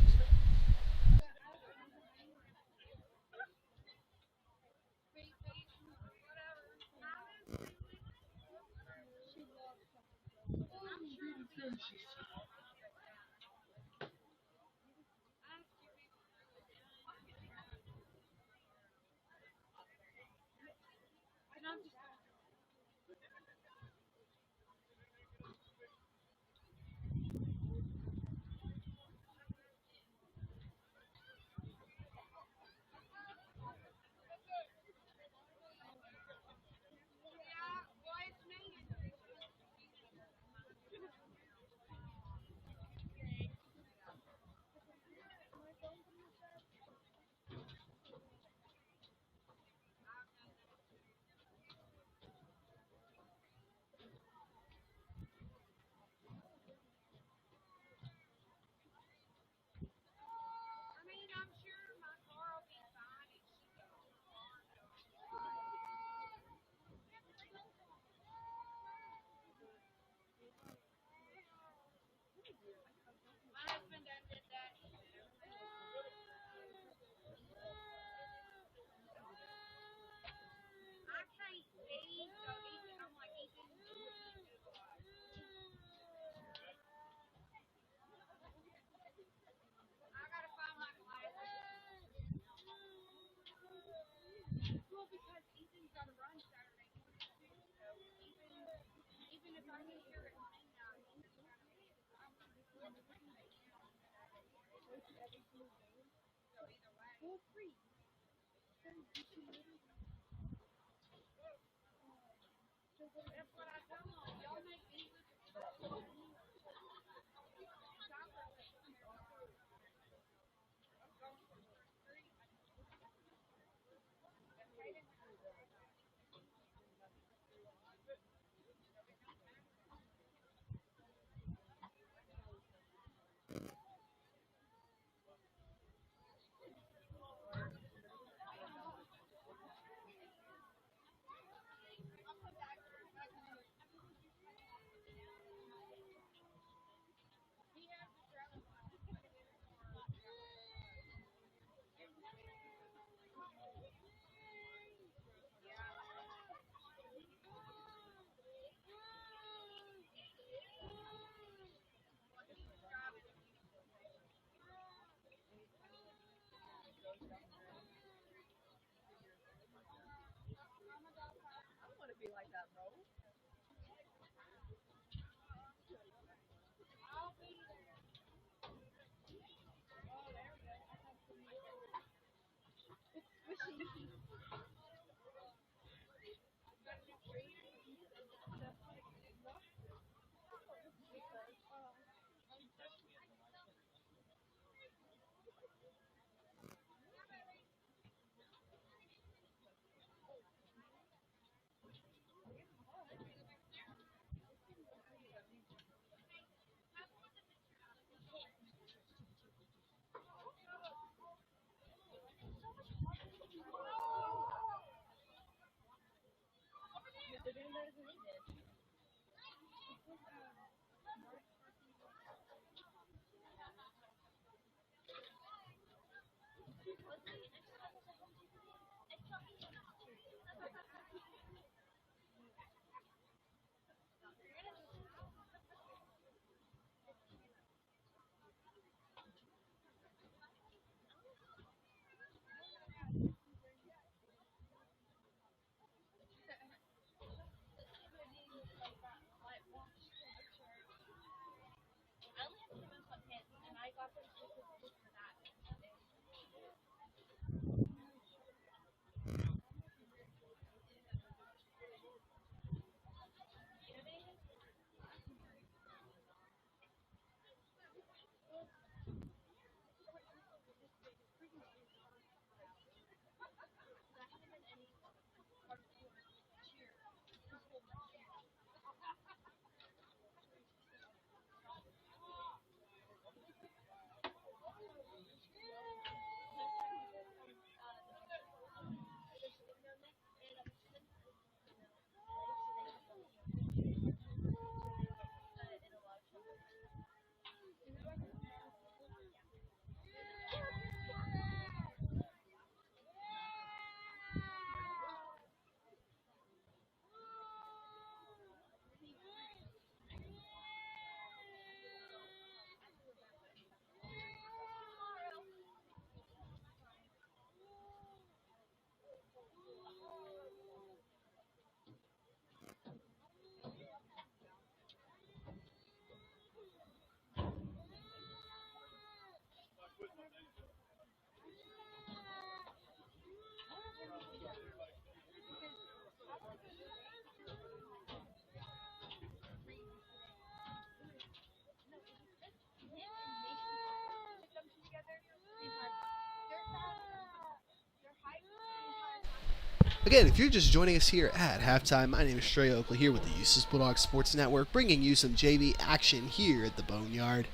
Again, if you're just joining us here at halftime, my name is Trey Oakley here with the Eustace Bulldogs Sports Network, bringing you some JV action here at the Boneyard.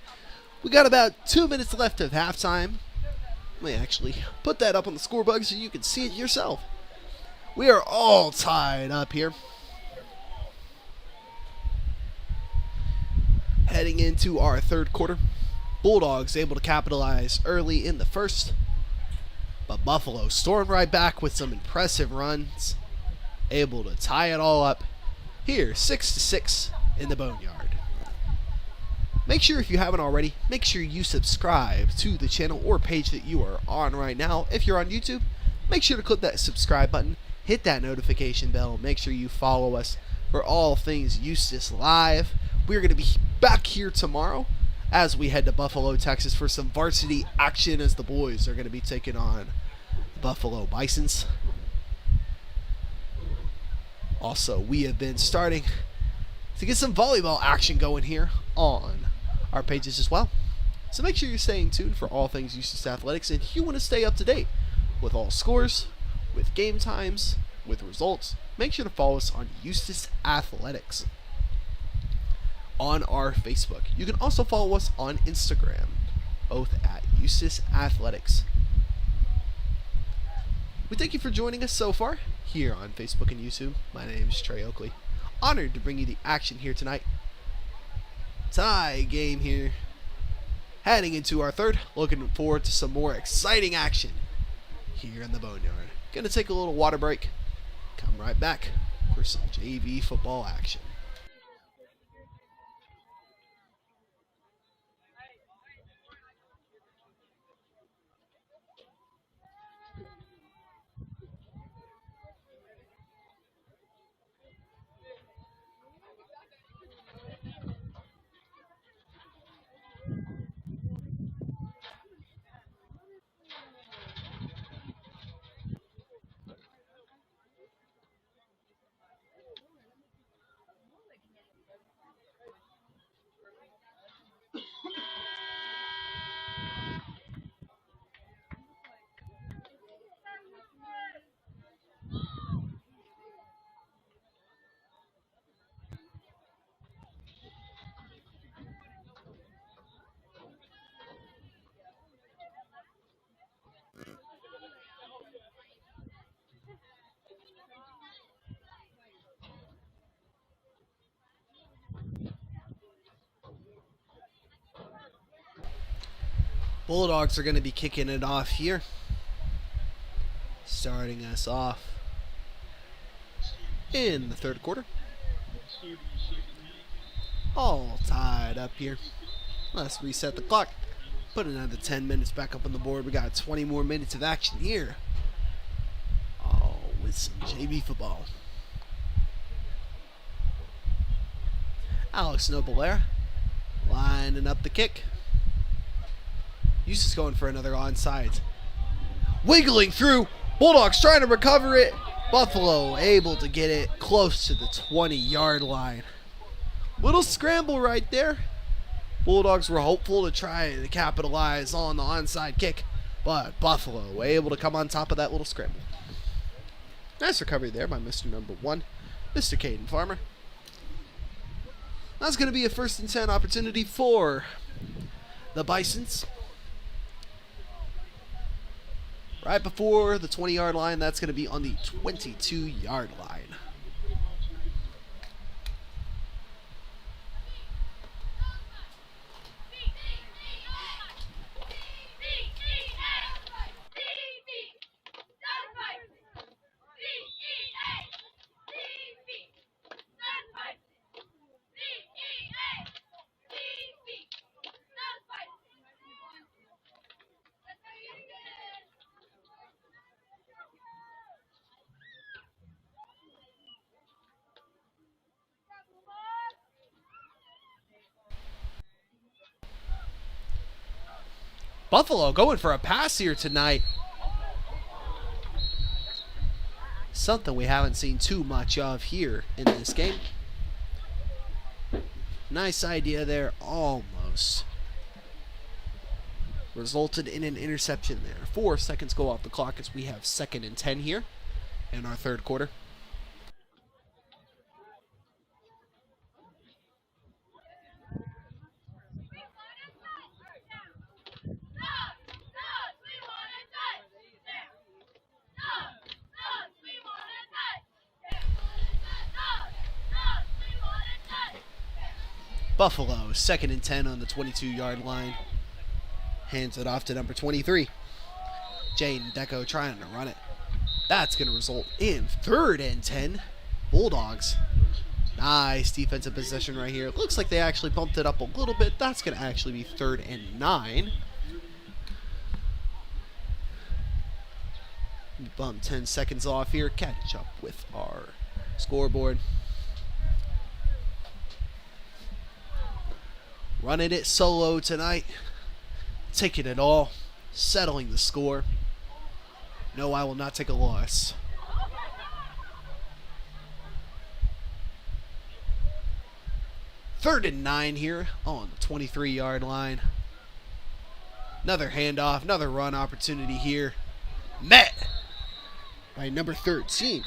We got about 2 minutes left of halftime. Let me actually put that up on the scoreboard so you can see it yourself. We are all tied up here. Heading into our third quarter. Bulldogs able to capitalize early in the first. But Buffalo stormed right back with some impressive runs. Able to tie it all up here, 6-6 in the Boneyard. Make sure, if you haven't already, make sure you subscribe to the channel or page that you are on right now. If you're on YouTube, make sure to click that subscribe button, hit that notification bell, make sure you follow us for all things Eustace Live. We're going to be back here tomorrow as we head to Buffalo, Texas for some varsity action, as the boys are going to be taking on the Buffalo Bisons. Also, we have been starting to get some volleyball action going here on our pages as well. So make sure you're staying tuned for all things Eustace Athletics, and if you want to stay up to date with all scores, with game times, with results, make sure to follow us on Eustace Athletics on our Facebook. You can also follow us on Instagram, both at Eustace Athletics. We thank you for joining us so far here on Facebook and YouTube. My name is Trey Oakley. Honored to bring you the action here tonight. Tie game here. Heading into our third. Looking forward to some more exciting action here in the Boneyard. Gonna take a little water break. Come right back for some JV football action. Bulldogs are going to be kicking it off here. Starting us off in the third quarter. All tied up here. Let's reset the clock. Put another 10 minutes back up on the board. We got 20 more minutes of action here. Oh, with some JV football. Alex Noblera lining up the kick. Eustace going for another onside. Wiggling through. Bulldogs trying to recover it. Buffalo able to get it close to the 20-yard line. Little scramble right there. Bulldogs were hopeful to try to capitalize on the onside kick, but Buffalo were able to come on top of that little scramble. Nice recovery there by Mr. Number 1, Mr. Caden Farmer. That's going to be a 1st and 10 opportunity for the Bisons. Right before the 20-yard line, that's going to be on the 22-yard line. Buffalo going for a pass here tonight. Something we haven't seen too much of here in this game. Nice idea there, almost. Resulted in an interception there. 4 seconds go off the clock as we have 2nd and 10 here in our third quarter. Buffalo, 2nd and 10 on the 22-yard line. Hands it off to number 23. Jane Deco trying to run it. That's going to result in 3rd and 10. Bulldogs. Nice defensive possession right here. Looks like they actually bumped it up a little bit. That's going to actually be 3rd and 9. Bump 10 seconds off here. Catch up with our scoreboard. Running it solo tonight. Taking it all. Settling the score. No, I will not take a loss. Third and 9 here on the 23-yard line. Another handoff, another run opportunity here. Met by number 13,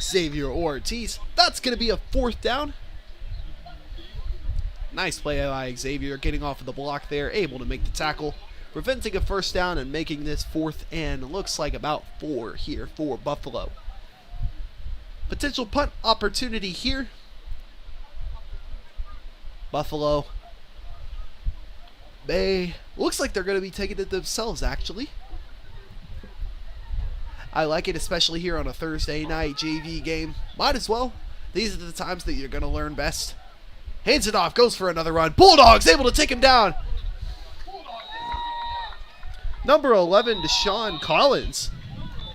Xavier Ortiz. That's going to be a 4th down. Nice play by Xavier, getting off of the block there, able to make the tackle, preventing a 1st down and making this 4th and looks like about 4 here for Buffalo. Potential punt opportunity here. Buffalo. Looks like they're going to be taking it themselves, actually. I like it, especially here on a Thursday night JV game. Might as well. These are the times that you're going to learn best. Hands it off, goes for another run. Bulldogs able to take him down. Number 11, Deshaun Collins,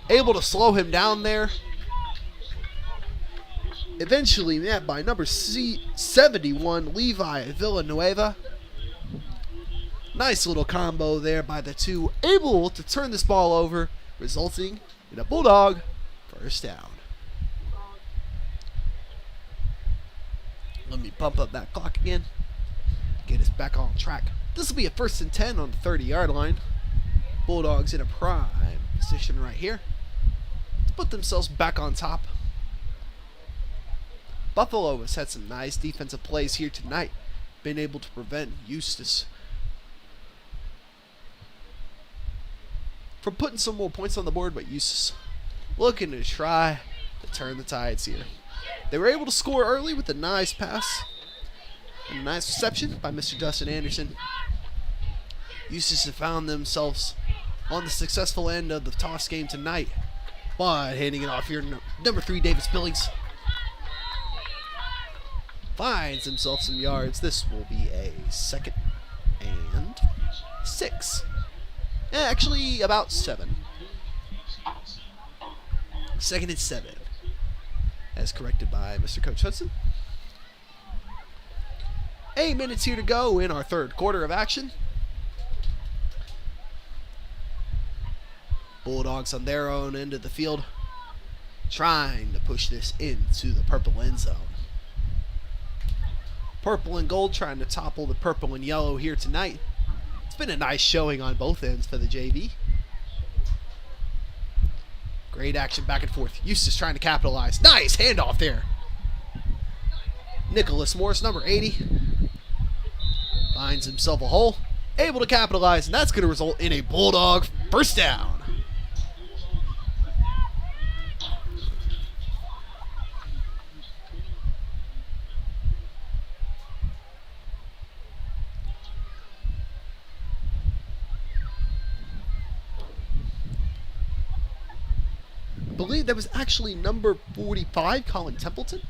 able to slow him down there. Eventually met by number 71, Levi Villanueva. Nice little combo there by the two, able to turn this ball over, resulting in a Bulldog 1st down. Let me bump up that clock again. Get us back on track. This will be a 1st and 10 on the 30-yard line. Bulldogs in a prime position right here to put themselves back on top. Buffalo has had some nice defensive plays here tonight. Been able to prevent Eustace from putting some more points on the board, but Eustace looking to try to turn the tides here. They were able to score early with a nice pass and a nice reception by Mr. Dustin Anderson. Eustace have found themselves on the successful end of the toss game tonight. But handing it off here, number 3, Davis Billings finds himself some yards. This will be a 2nd and 6. Actually, about 7. 2nd and 7. As corrected by Mr. Coach Hudson. 8 minutes here to go in our 3rd quarter of action. Bulldogs on their own end of the field, trying to push this into the purple end zone. Purple and gold trying to topple the purple and yellow here tonight. It's been a nice showing on both ends for the JV. Great action back and forth. Eustace trying to capitalize. Nice handoff there. Nicholas Morris, number 80, finds himself a hole. Able to capitalize, and that's going to result in a Bulldog first down. I believe that was actually number 45, Colin Templeton.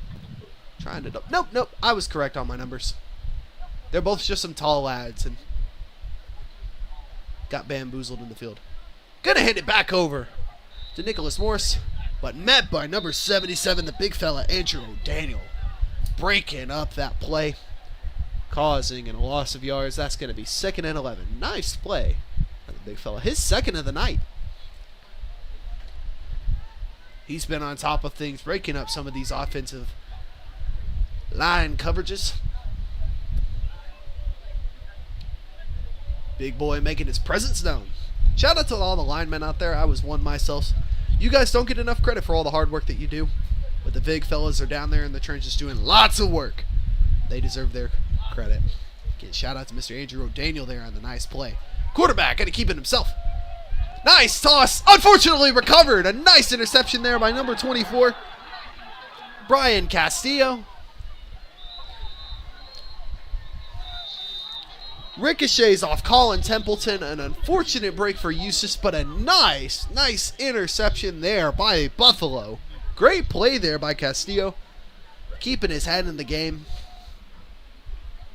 Trying to... Nope. I was correct on my numbers. They're both just some tall lads and got bamboozled in the field. Gonna hand it back over to Nicholas Morris, but met by number 77, the big fella, Andrew O'Daniel. Breaking up that play, causing a loss of yards. That's going to be 2nd and 11. Nice play by the big fella. His 2nd of the night. He's been on top of things, breaking up some of these offensive line coverages. Big boy making his presence known. Shout out to all the linemen out there. I was one myself. You guys don't get enough credit for all the hard work that you do. But the big fellas are down there in the trenches doing lots of work. They deserve their credit. Again, shout out to Mr. Andrew O'Daniel there on the nice play. Quarterback got to keep it himself. Nice toss. Unfortunately recovered. A nice interception there by number 24, Brian Castillo. Ricochets off Colin Templeton. An unfortunate break for Eustace, but a nice interception there by Buffalo. Great play there by Castillo. Keeping his head in the game.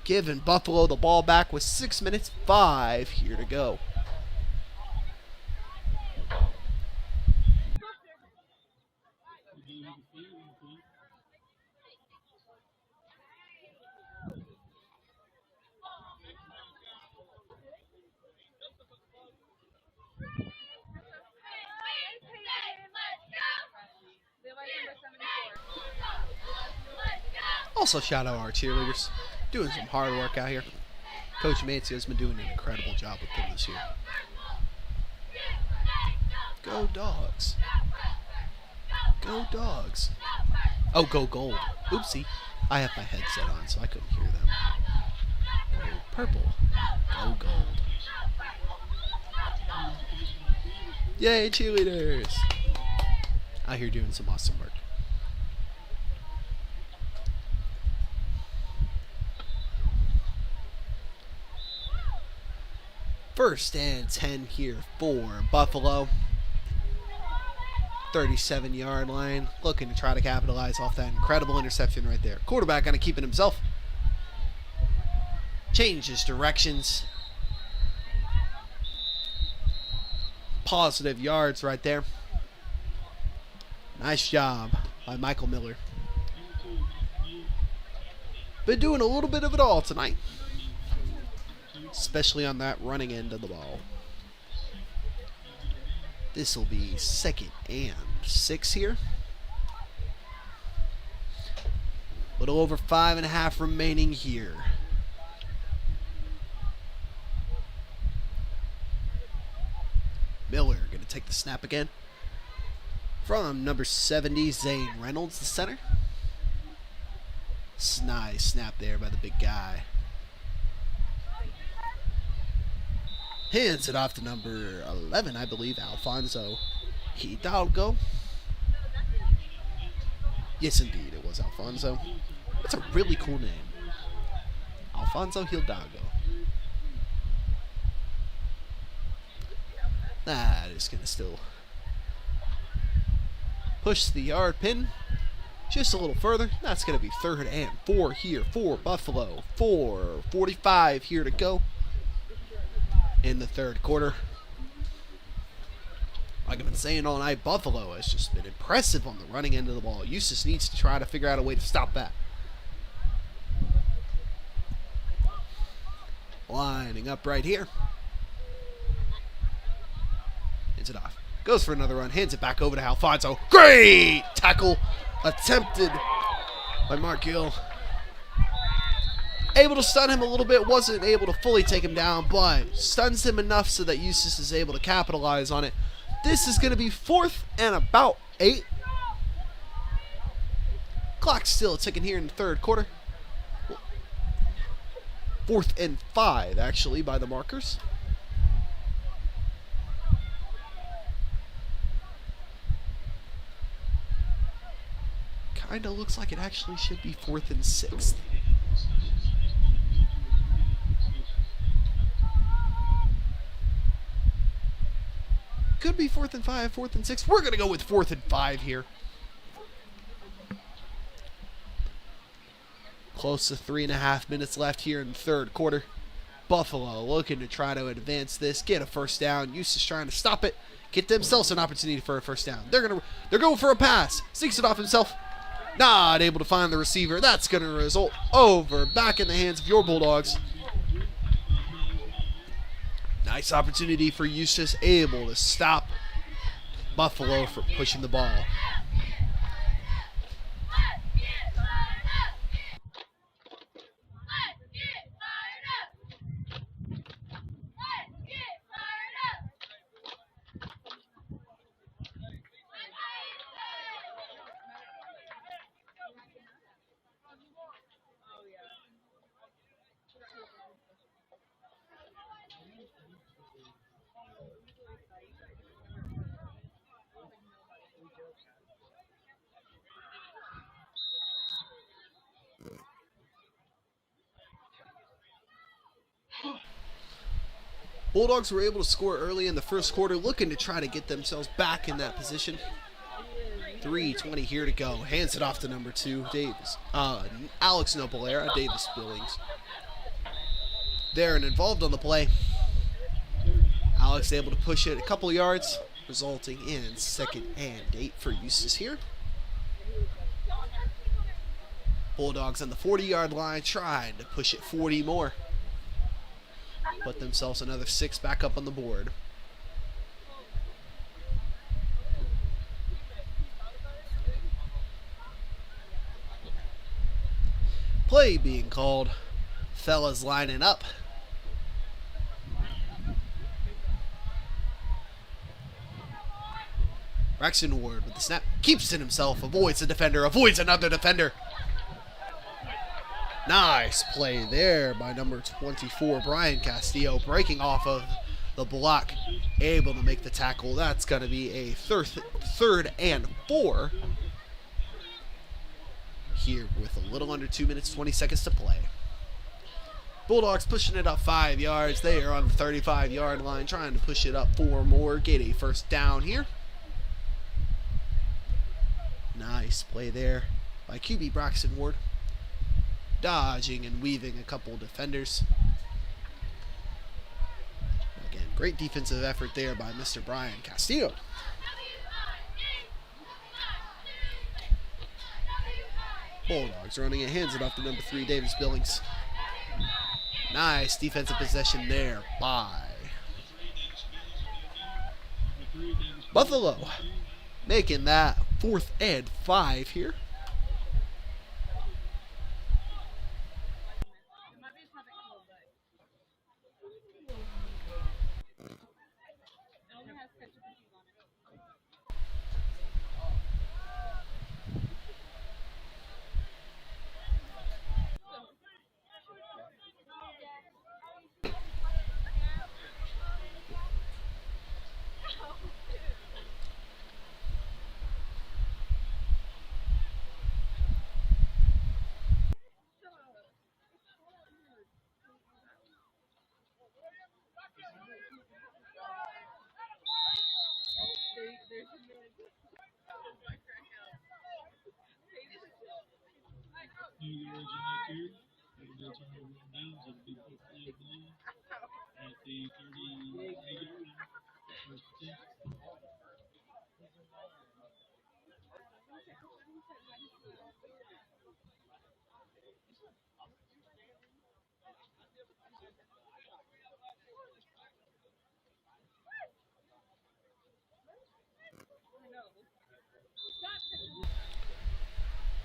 Giving Buffalo the ball back with 6 minutes 5 here to go. Also, shout out our cheerleaders. Doing some hard work out here. Coach Mancio has been doing an incredible job with them this year. Go Dogs. Go Dogs. Oh, go Gold. Oopsie. I have my headset on, so I couldn't hear them. Go Purple. Go Gold. Yay, cheerleaders. Out here doing some awesome work. First and 10 here for Buffalo. 37-yard line. Looking to try to capitalize off that incredible interception right there. Quarterback going to keep it himself. Changes directions. Positive yards right there. Nice job by Michael Miller. Been doing a little bit of it all tonight, especially on that running end of the ball. This will be 2nd and 6 here. Little over 5.5 remaining here. Miller going to take the snap again from number 70, Zane Reynolds, the center. Nice snap there by the big guy. Hands it off to number 11, I believe, Alfonso Hidalgo. Yes, indeed, it was Alfonso. That's a really cool name. Alfonso Hidalgo. That is going to still push the yard pin just a little further. That's going to be 3rd and 4 here for Buffalo. 4:45 here to go in the 3rd quarter. Like I've been saying all night, Buffalo has just been impressive on the running end of the ball. Eustace needs to try to figure out a way to stop that. Lining up right here. Hands it off. Goes for another run. Hands it back over to Alfonso. Great tackle attempted by Mark Gill. Able to stun him a little bit. Wasn't able to fully take him down, but stuns him enough so that Eustace is able to capitalize on it. This is going to be 4th and about 8. Clock's still ticking here in the 3rd quarter. 4th and 5, actually, by the markers. Kinda looks like it actually should be 4th and 6th. Could be 4th and 5, 4th and 6. We're going to go with 4th and 5 here. Close to 3.5 minutes left here in the 3rd quarter. Buffalo looking to try to advance this, get a first down. Eustace trying to stop it, get themselves an opportunity for a first down. They're going for a pass. Sneaks it off himself. Not able to find the receiver. That's going to result back in the hands of your Bulldogs. Nice opportunity for Eustace, able to stop Buffalo from pushing the ball. Bulldogs were able to score early in the 1st quarter, looking to try to get themselves back in that position. 3:20 here to go. Hands it off to number 2, Davis. Alex Nopolera, Davis Billings. There and involved on the play. Alex able to push it a couple yards, resulting in 2nd and 8 for Eustace here. Bulldogs on the 40-yard line, trying to push it 40 more. Put themselves another 6 back up on the board. Play being called. Fellas lining up. Braxton Ward with the snap. Keeps it himself. Avoids a defender. Avoids another defender. Nice play there by number 24, Brian Castillo, breaking off of the block, able to make the tackle. That's going to be a 3rd and 4 here with a little under 2 minutes, 20 seconds to play. Bulldogs pushing it up 5 yards. They are on the 35-yard line, trying to push it up 4 more, get a first down here. Nice play there by QB Braxton Ward. Dodging and weaving a couple defenders. Again, great defensive effort there by Mr. Brian Castillo. Bulldogs running it, hands it off to number 3, Davis Billings. Nice defensive possession there by Buffalo, making that 4th and 5 here.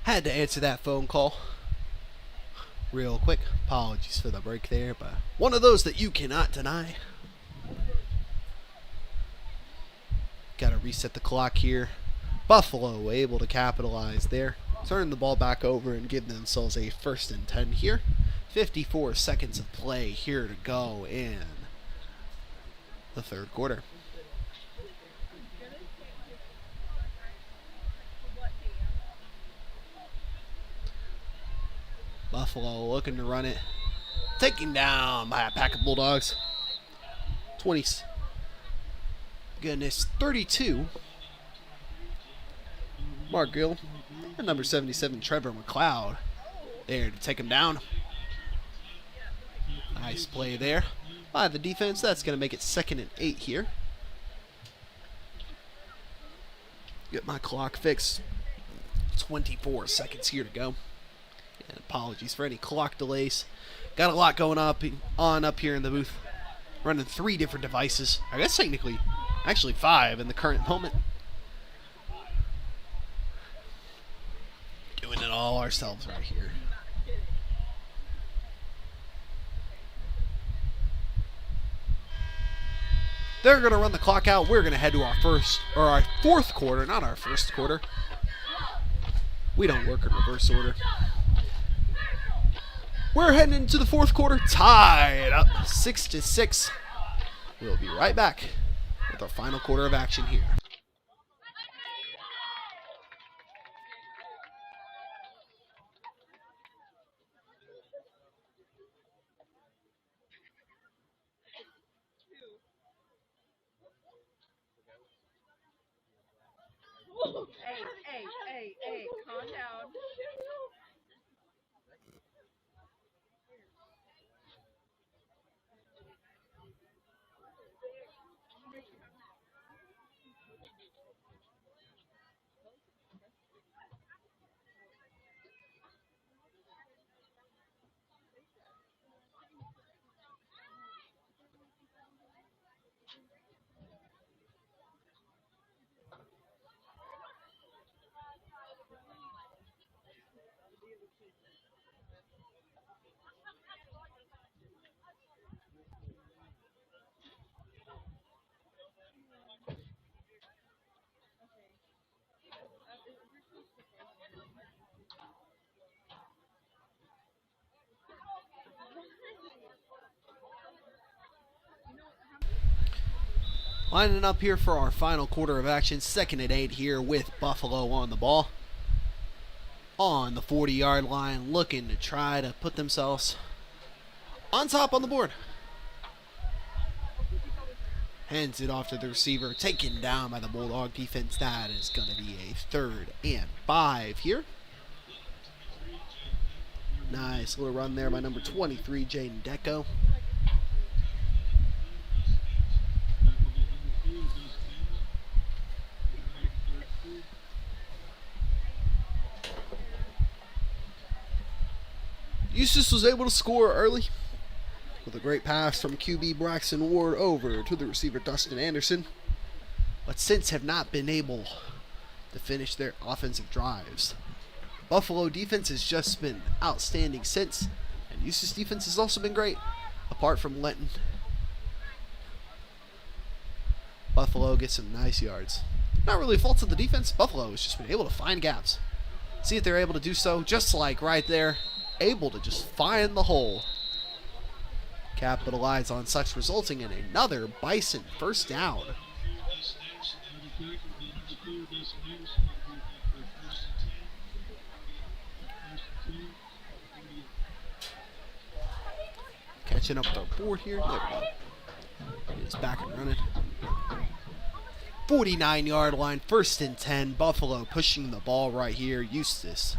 Had to answer that phone call real quick. Apologies for the break there, but one of those that you cannot deny. Got to reset the clock here. Buffalo able to capitalize there. Turn the ball back over and give themselves a 1st and 10 here. 54 seconds of play here to go in the 3rd quarter. Buffalo looking to run it. Taken down by a pack of Bulldogs. 32. Mark Gill and number 77, Trevor McLeod, there to take him down. Nice play there by the defense. That's going to make it 2nd and 8 here. Get my clock fixed. 24 seconds here to go. And apologies for any clock delays. Got a lot going on up here in the booth. Running 3 different devices. I guess technically, actually 5 in the current moment. Doing it all ourselves right here. They're going to run the clock out. We're going to head to our 4th quarter, not our 1st quarter. We don't work in reverse order. We're heading into the 4th quarter, tied up 6-6. We'll be right back with our final quarter of action here. Hey, calm down. Lining up here for our final quarter of action. 2nd and 8 here with Buffalo on the ball. On the 40-yard line, looking to try to put themselves on top on the board. Hands it off to the receiver. Taken down by the Bulldog defense. That is going to be a 3rd and 5 here. Nice little run there by number 23, Jaden Deco. Eustace was able to score early with a great pass from QB Braxton Ward over to the receiver Dustin Anderson, but since have not been able to finish their offensive drives. Buffalo defense has just been outstanding since, and Eustace defense has also been great, apart from letting Buffalo get some nice yards. Not really a fault of the defense. Buffalo has just been able to find gaps. See if they're able to do so, just like right there. Able to just find the hole. Capitalize on such, resulting in another Bison 1st down. Catching up with our board here. There we go. It's back and running. 49-yard line, 1st and 10. Buffalo pushing the ball right here. Eustace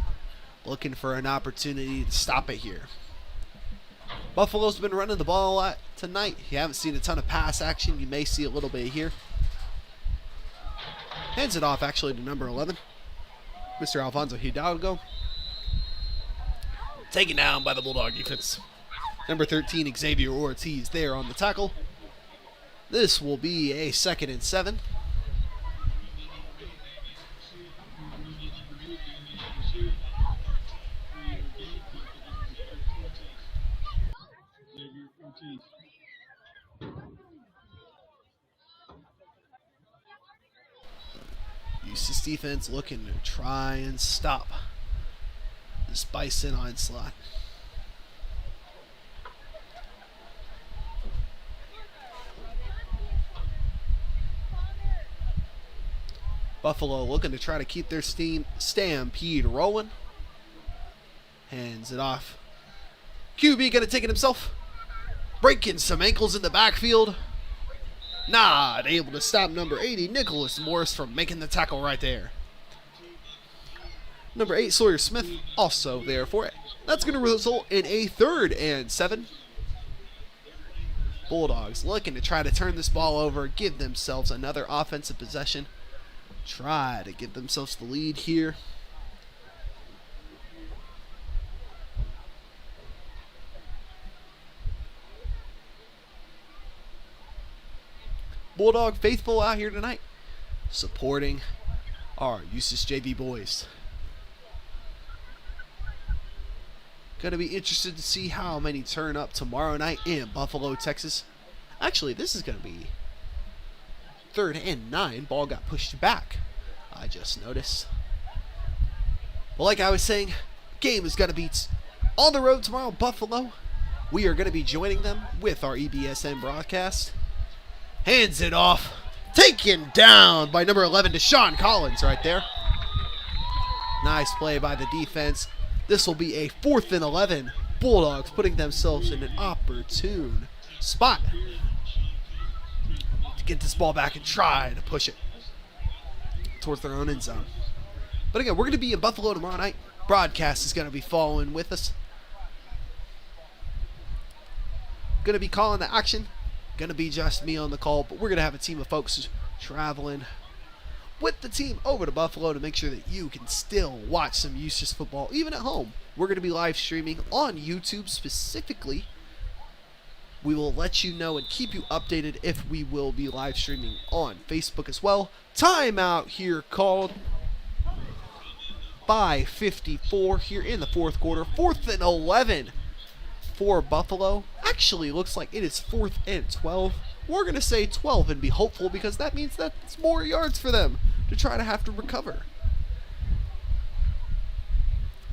looking for an opportunity to stop it here. Buffalo's been running the ball a lot tonight. You haven't seen a ton of pass action. You may see a little bit here. Hands it off actually to number 11, Mr. Alfonso Hidalgo. Taken down by the Bulldog defense. Number 13, Xavier Ortiz there on the tackle. This will be a 2nd and 7. Eustace defense looking to try and stop this Bison onslaught. Buffalo looking to try to keep their stampede rolling. Hands it off. QB gonna take it himself. Breaking some ankles in the backfield. Not able to stop number 80, Nicholas Morris, from making the tackle right there. Number 8, Sawyer Smith, also there for it. That's going to result in a 3rd and 7. Bulldogs looking to try to turn this ball over, give themselves another offensive possession. Try to give themselves the lead here. Bulldog faithful out here tonight, supporting our Eustace JV boys. Going to be interested to see how many turn up tomorrow night in Buffalo, Texas. Actually, this is going to be 3rd and 9. Ball got pushed back, I just noticed. But like I was saying, game is going to be on the road tomorrow, Buffalo. We are going to be joining them with our EBSN broadcast. Hands it off. Taken down by number 11, Deshaun Collins right there. Nice play by the defense. This will be a 4th and 11. Bulldogs putting themselves in an opportune spot to get this ball back and try to push it towards their own end zone. But again, we're going to be in Buffalo tomorrow night. Broadcast is going to be following with us. Going to be calling the action. Going to be just me on the call, but we're going to have a team of folks traveling with the team over to Buffalo to make sure that you can still watch some Eustace football, even at home. We're going to be live streaming on YouTube specifically. We will let you know and keep you updated if we will be live streaming on Facebook as well. Timeout here called by 54 here in the 4th quarter. 4th and 11 for Buffalo. Actually looks like it is 4th and 12. We're going to say 12 and be hopeful, because that means that's more yards for them to try to have to recover.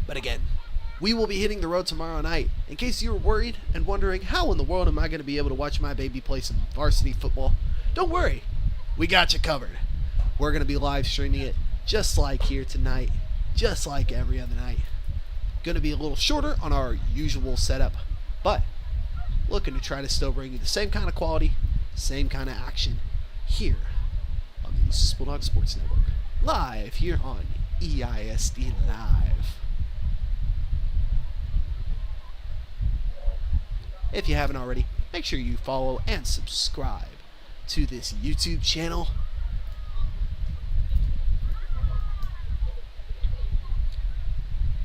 But again, we will be hitting the road tomorrow night. In case you were worried and wondering, how in the world am I going to be able to watch my baby play some varsity football? Don't worry. We got you covered. We're going to be live streaming it just like here tonight, just like every other night. Going to be a little shorter on our usual setup, but looking to try to still bring you the same kind of quality, same kind of action here on the Eustace Bulldog Sports Network. Live here on EISD Live. If you haven't already, make sure you follow and subscribe to this YouTube channel.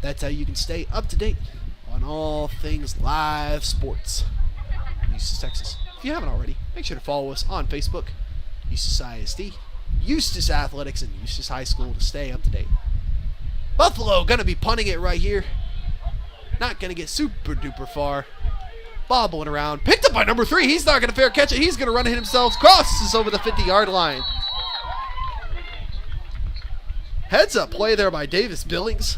That's how you can stay up to date on all things live sports in Eustace, Texas. If you haven't already, make sure to follow us on Facebook, Eustace ISD, Eustace Athletics, and Eustace High School to stay up to date. Buffalo going to be punting it right here. Not going to get super duper far. Bobbling around. Picked up by number 3. He's not going to fair catch it. He's going to run it himself. Crosses over the 50-yard line. Heads up play there by Davis Billings.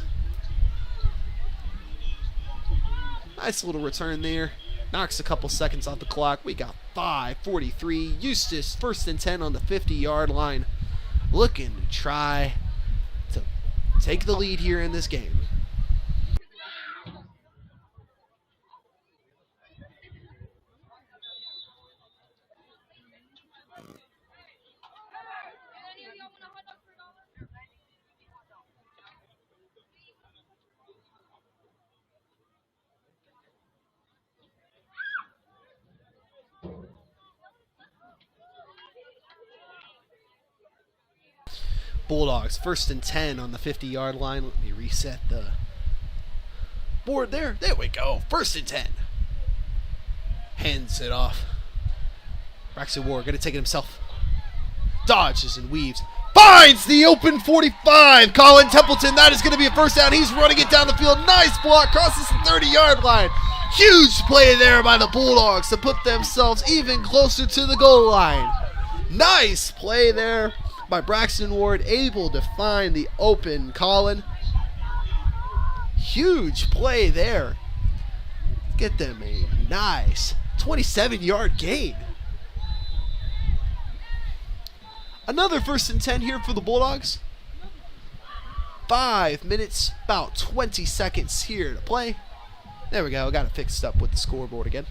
Nice little return there. Knocks a couple seconds off the clock. We got 5:43. Eustace 1st and 10 on the 50-yard line. Looking to try to take the lead here in this game. Bulldogs, 1st and 10 on the 50-yard line. Let me reset the board there. There we go. 1st and 10. Hands it off. Braxton Ward going to take it himself. Dodges and weaves. Finds the open 45. Colin Templeton. That is going to be a first down. He's running it down the field. Nice block. Crosses the 30-yard line. Huge play there by the Bulldogs to put themselves even closer to the goal line. Nice play there by Braxton Ward, able to find the open Colin. Huge play there. Get them a nice 27-yard gain. Another 1st and 10 here for the Bulldogs. 5 minutes, about 20 seconds here to play. There we go. Got it fixed up with the scoreboard again.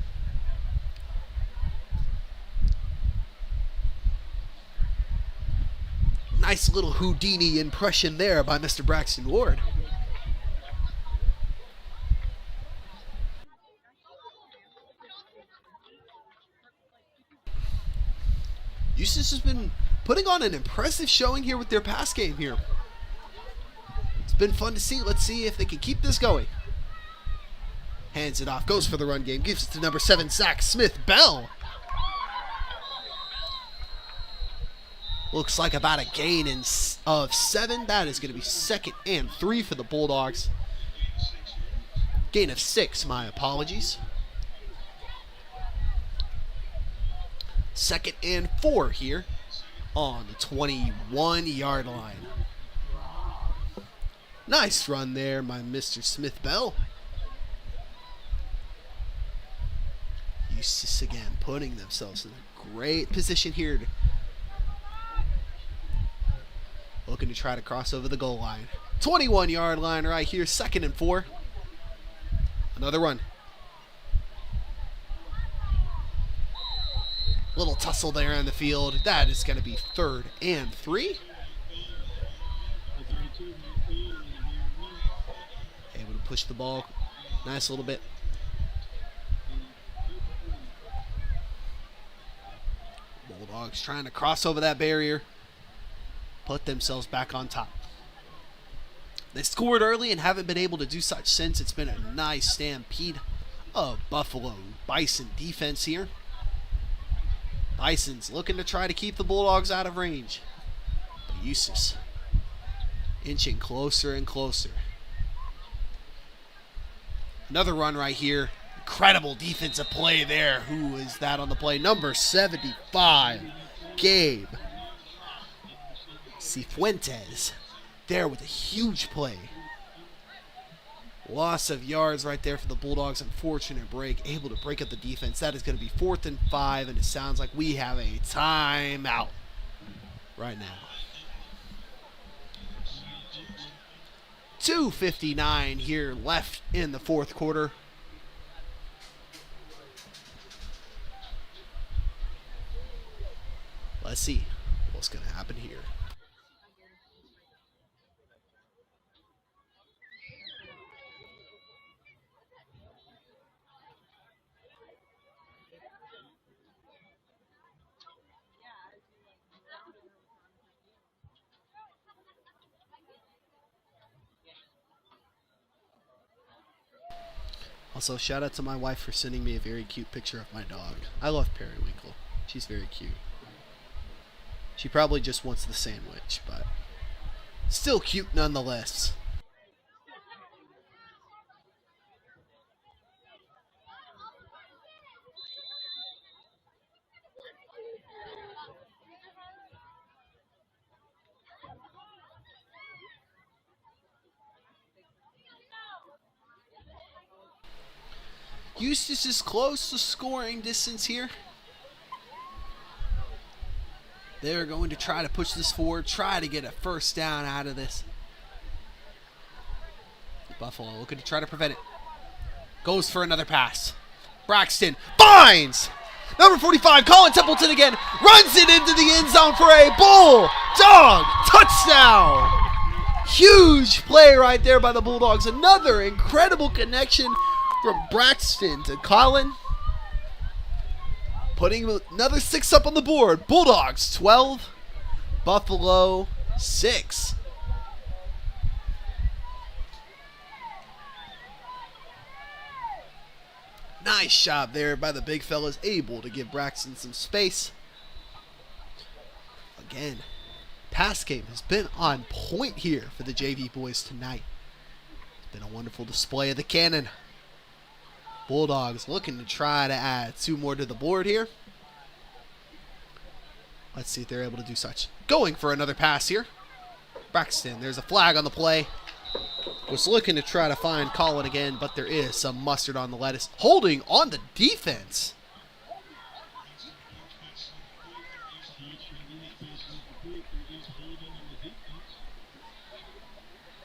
Nice little Houdini impression there by Mr. Braxton Ward. Eustace has been putting on an impressive showing here with their pass game here. It's been fun to see. Let's see if they can keep this going. Hands it off, goes for the run game, gives it to number 7, Zach Smith-Bell. Looks like about a gain of 7. That is going to be 2nd and 3 for the Bulldogs. Gain of 6, my apologies. 2nd and 4 here on the 21-yard line. Nice run there by Mr. Smith-Bell. Eustace again putting themselves in a great position here. Looking to try to cross over the goal line. 21-yard line right here, 2nd and 4. Another run. Little tussle there on the field. That is going to be 3rd and 3. Able to push the ball. Nice little bit. Bulldogs trying to cross over that barrier. Put themselves back on top. They scored early and haven't been able to do such since. It's been a nice stampede of Buffalo Bison defense here. Bisons looking to try to keep the Bulldogs out of range. But Eustace inching closer and closer. Another run right here. Incredible defensive play there. Who is that on the play? Number 75, Gabe Cifuentes. There with a huge play. Loss of yards right there for the Bulldogs. Unfortunate break. Able to break up the defense. That is going to be 4th and 5, and it sounds like we have a timeout right now. 2:59 here left in the 4th quarter. Let's see what's going to happen here. Also, shout out to my wife for sending me a very cute picture of my dog. I love Periwinkle. She's very cute. She probably just wants the sandwich, but still cute nonetheless. Eustace is close to scoring distance here. They're going to try to push this forward, try to get a first down out of this. Buffalo looking to try to prevent it. Goes for another pass. Braxton finds number 45, Colin Templeton again. Runs it into the end zone for a Bulldog touchdown. Huge play right there by the Bulldogs. Another incredible connection from Braxton to Colin. Putting another 6 up on the board. Bulldogs 12, Buffalo 6. Nice job there by the big fellas, able to give Braxton some space. Again, pass game has been on point here for the JV boys tonight. It's been a wonderful display of the cannon. Bulldogs looking to try to add 2 more to the board here. Let's see if they're able to do such. Going for another pass here. Braxton, there's a flag on the play. Was looking to try to find Colin again, but there is some mustard on the lettuce. Holding on the defense.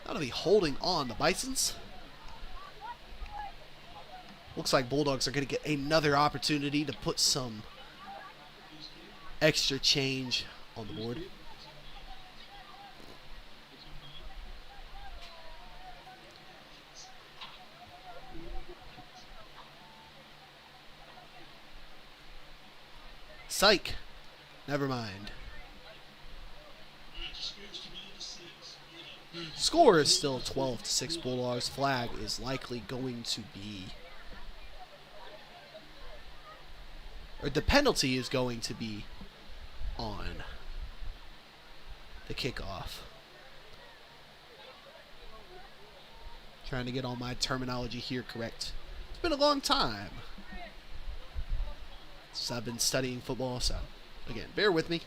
That'll be holding on the Bisons. Looks like Bulldogs are going to get another opportunity to put some extra change on the board. Psych. Never mind. Score is still 12-6 Bulldogs. Flag is likely going to be, or the penalty is going to be on the kickoff. Trying to get all my terminology here correct. It's been a long time since I've been studying football, so again, bear with me.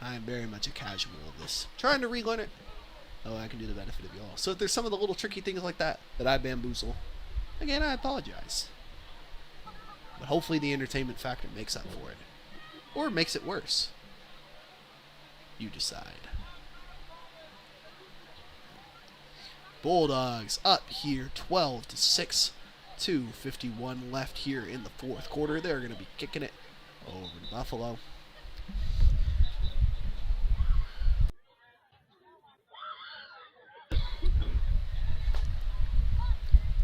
I am very much a casual of this. Trying to relearn it. Oh, I can do the benefit of you all. So if there's some of the little tricky things like that I bamboozle, again, I apologize. But hopefully the entertainment factor makes up for it. Or makes it worse. You decide. Bulldogs up here 12-6. 2:51 left here in the 4th quarter. They're going to be kicking it over to Buffalo.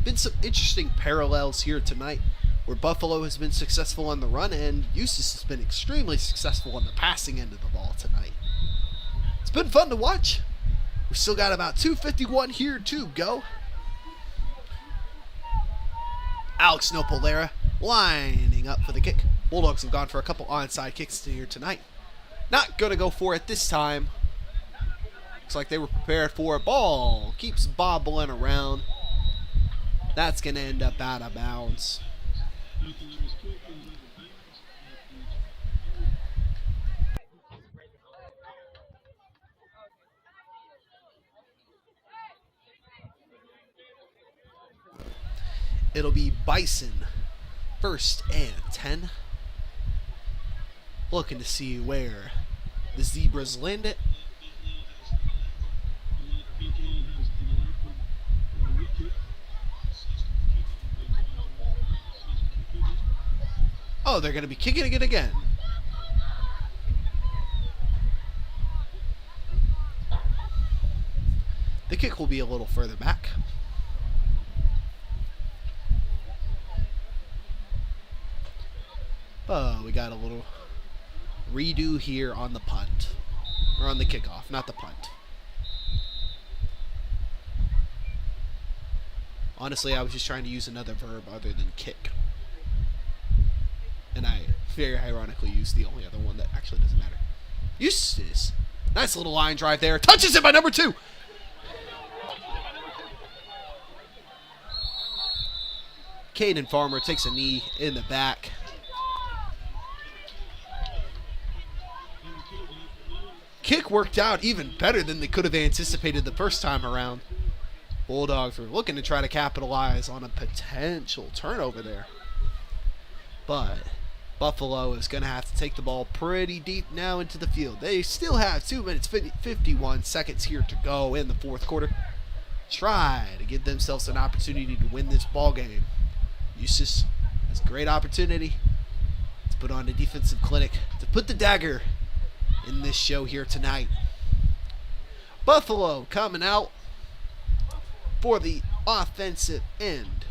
Been some interesting parallels here tonight, where Buffalo has been successful on the run end. Eustace has been extremely successful on the passing end of the ball tonight. It's been fun to watch. We've still got about 2:51 here to go. Alex Nopolera lining up for the kick. Bulldogs have gone for a couple onside kicks here tonight. Not going to go for it this time. Looks like they were prepared for a ball. Keeps bobbling around. That's going to end up out of bounds. It'll be Bison, 1st and 10. Looking to see where the Zebras land it. Oh, they're going to be kicking it again. The kick will be a little further back. Oh, we got a little redo here on the punt. Or on the kickoff, not the punt. Honestly, I was just trying to use another verb other than kick. And I very ironically used the only other one that actually doesn't matter. Eustace. Nice little line drive there. Touches it by number 2. Caden Farmer takes a knee in the back. Kick worked out even better than they could have anticipated the first time around. Bulldogs were looking to try to capitalize on a potential turnover there. But Buffalo is going to have to take the ball pretty deep now into the field. They still have 2 minutes, 51 seconds here to go in the 4th quarter. Try to give themselves an opportunity to win this ball game. Eustace has a great opportunity to put on a defensive clinic, to put the dagger in this show here tonight. Buffalo coming out for the offensive end.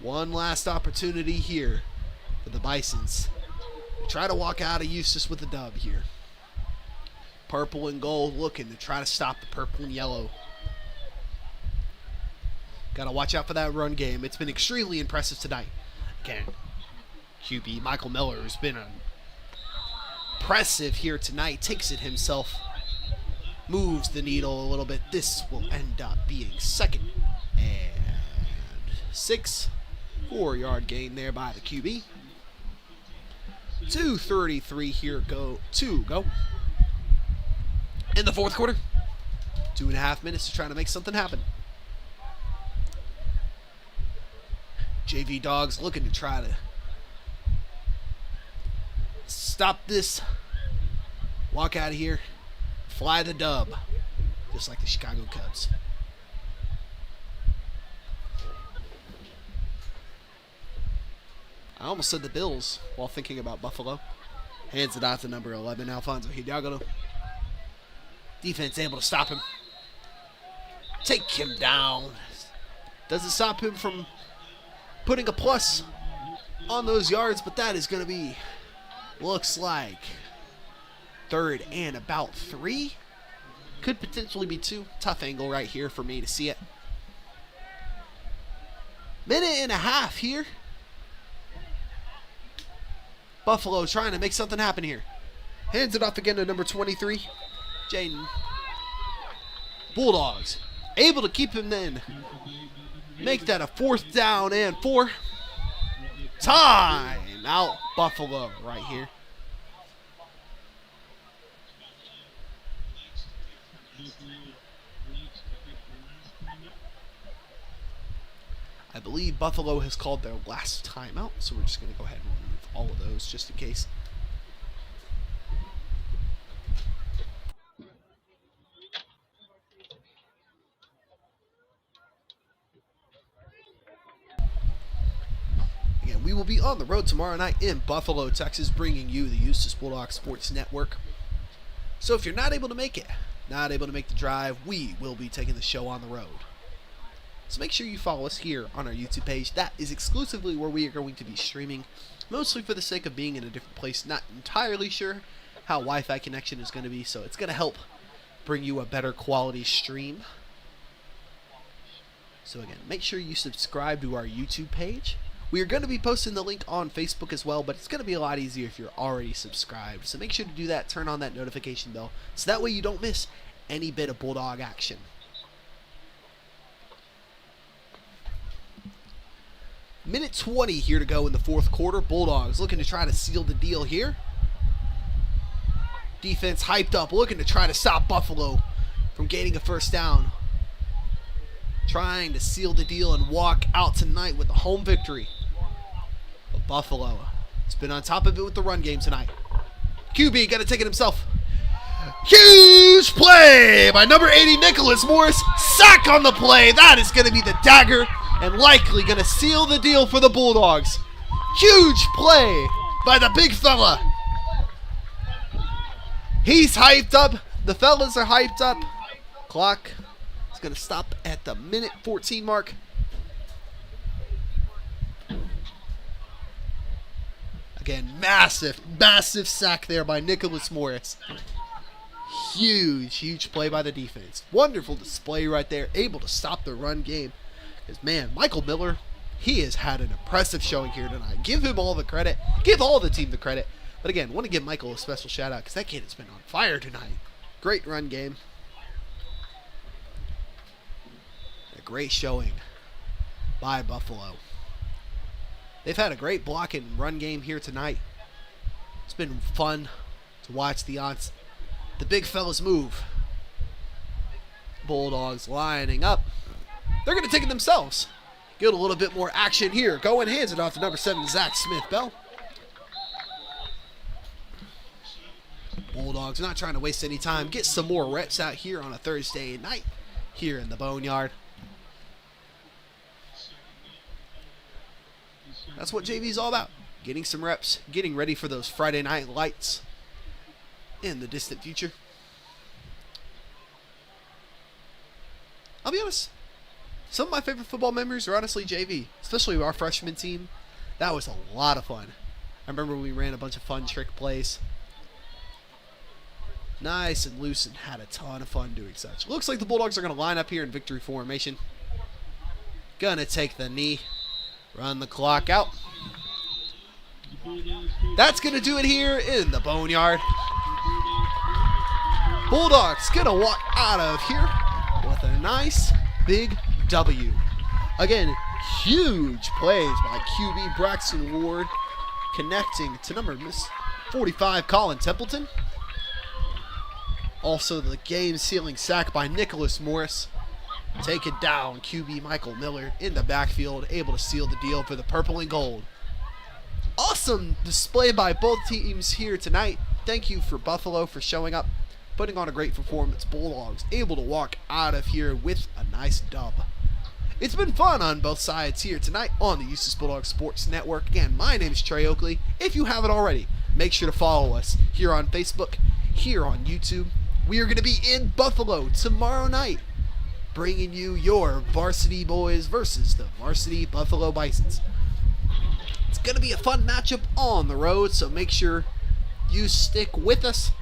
One last opportunity here for the Bisons. They try to walk out of Eustace with a dub here. Purple and gold looking to try to stop the purple and yellow. Got to watch out for that run game. It's been extremely impressive tonight. Again, QB Michael Miller has been impressive here tonight. Takes it himself. Moves the needle a little bit. This will end up being second and 6. 4-yard gain there by the QB. 2:33 here to go. In the fourth quarter. 2.5 minutes to try to make something happen. JV Dogs looking to try to stop this. Walk out of here. Fly the dub. Just like the Chicago Cubs. I almost said the Bills while thinking about Buffalo. Hands it off to number 11, Alfonso Hidalgo. Defense able to stop him. Take him down. Doesn't stop him from putting a plus on those yards, but that is going to be, looks like, 3rd and about 3. Could potentially be 2. Tough angle right here for me to see it. 1.5 minutes here. Buffalo trying to make something happen here. Hands it off again to number 23, Jaden. Bulldogs able to keep him then. Make that a 4th down and 4. Time out Buffalo right here. I believe Buffalo has called their last timeout, so we're just going to go ahead and remove all of those just in case. Again, we will be on the road tomorrow night in Buffalo, Texas, bringing you the Eustace Bulldogs Sports Network. So if you're not able to make it, not able to make the drive, we will be taking the show on the road. So make sure you follow us here on our YouTube page. That is exclusively where we are going to be streaming, mostly for the sake of being in a different place. Not entirely sure how Wi-Fi connection is going to be, so it's going to help bring you a better quality stream. So again, make sure you subscribe to our YouTube page. We are going to be posting the link on Facebook as well, but it's going to be a lot easier if you're already subscribed. So make sure to do that, turn on that notification bell, so that way you don't miss any bit of Bulldog action. Minute 20 here to go in the fourth quarter. Bulldogs looking to try to seal the deal here. Defense hyped up, looking to try to stop Buffalo from gaining a first down. Trying to seal the deal and walk out tonight with a home victory. But Buffalo has been on top of it with the run game tonight. QB got to take it himself. Huge play by number 80, Nicholas Morris. Sack on the play. That is going to be the dagger and likely going to seal the deal for the Bulldogs. Huge play by the big fella. He's hyped up. The fellas are hyped up. Clock is going to stop at the minute 14 mark. Again, massive sack there by Nicholas Morris. Huge play by the defense. Wonderful display right there. Able to stop the run game. Because, man, Michael Miller, he has had an impressive showing here tonight. Give him all the credit. Give all the team the credit. But, again, want to give Michael a special shout-out because that kid has been on fire tonight. Great run game. A great showing by Buffalo. They've had a great block and run game here tonight. It's been fun to watch the big fellas move. Bulldogs lining up. They're going to take it themselves. Get a little bit more action here. Going hands it off to number 7, Zach Smith-Bell. Bulldogs not trying to waste any time. Get some more reps out here on a Thursday night here in the Boneyard. That's what JV is all about. Getting some reps, getting ready for those Friday night lights in the distant future. I'll be honest. Some of my favorite football memories are honestly JV, especially our freshman team. That was a lot of fun. remember we ran a bunch of fun trick plays. Nice and loose, and had a ton of fun doing such. Looks like the Bulldogs are going to line up here in victory formation. Gonna take the knee. Run the clock out. That's going to do it here in the Boneyard. Bulldogs going to walk out of here with a nice big W. Again, huge plays by QB Braxton Ward, connecting to number 45 Colin Templeton. Also the game-sealing sack by Nicholas Morris. Taken down, QB Michael Miller in the backfield, able to seal the deal for the purple and gold. Awesome display by both teams here tonight. Thank you for Buffalo for showing up, putting on a great performance. Bulldogs able to walk out of here with a nice dub. It's been fun on both sides here tonight on the Eustace Bulldogs Sports Network. Again, my name is Trey Oakley. If you haven't already, make sure to follow us here on Facebook, here on YouTube. We are going to be in Buffalo tomorrow night, bringing you your varsity boys versus the varsity Buffalo Bisons. It's going to be a fun matchup on the road, so make sure you stick with us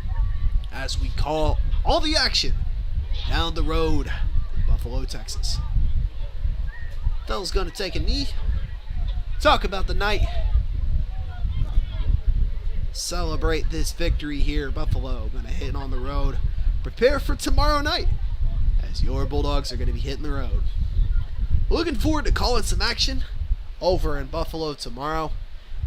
as we call all the action down the road in Buffalo, Texas. Fella's going to take a knee, talk about the night, celebrate this victory here. Buffalo going to hit on the road. Prepare for tomorrow night as your Bulldogs are going to be hitting the road. Looking forward to calling some action over in Buffalo tomorrow.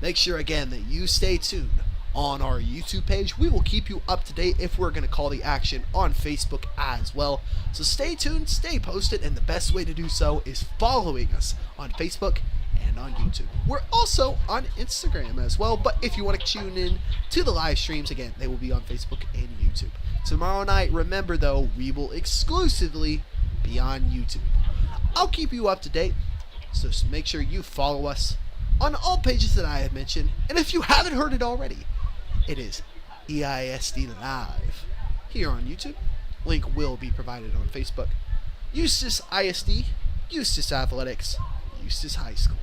Make sure again that you stay tuned on our YouTube page. We will keep you up to date if we're going to call the action on Facebook as well. So stay tuned, stay posted, and the best way to do so is following us on Facebook and on YouTube. We're also on Instagram as well, but if you want to tune in to the live streams, again, they will be on Facebook and YouTube. Tomorrow night, remember though, we will exclusively be on YouTube. I'll keep you up to date, so make sure you follow us on all pages that I have mentioned. And if you haven't heard it already, it is EISD Live here on YouTube. Link will be provided on Facebook. Eustace ISD, Eustace Athletics, Eustace High School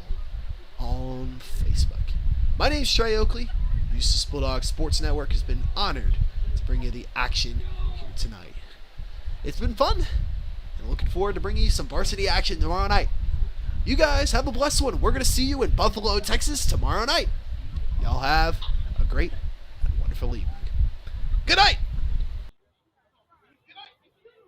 on Facebook. My name is Trey Oakley. Eustace Bulldogs Sports Network has been honored to bring you the action here tonight. It's been fun, and looking forward to bringing you some varsity action tomorrow night. You guys have a blessed one. We're going to see you in Buffalo, Texas tomorrow night. Y'all have a great and wonderful evening. Good night.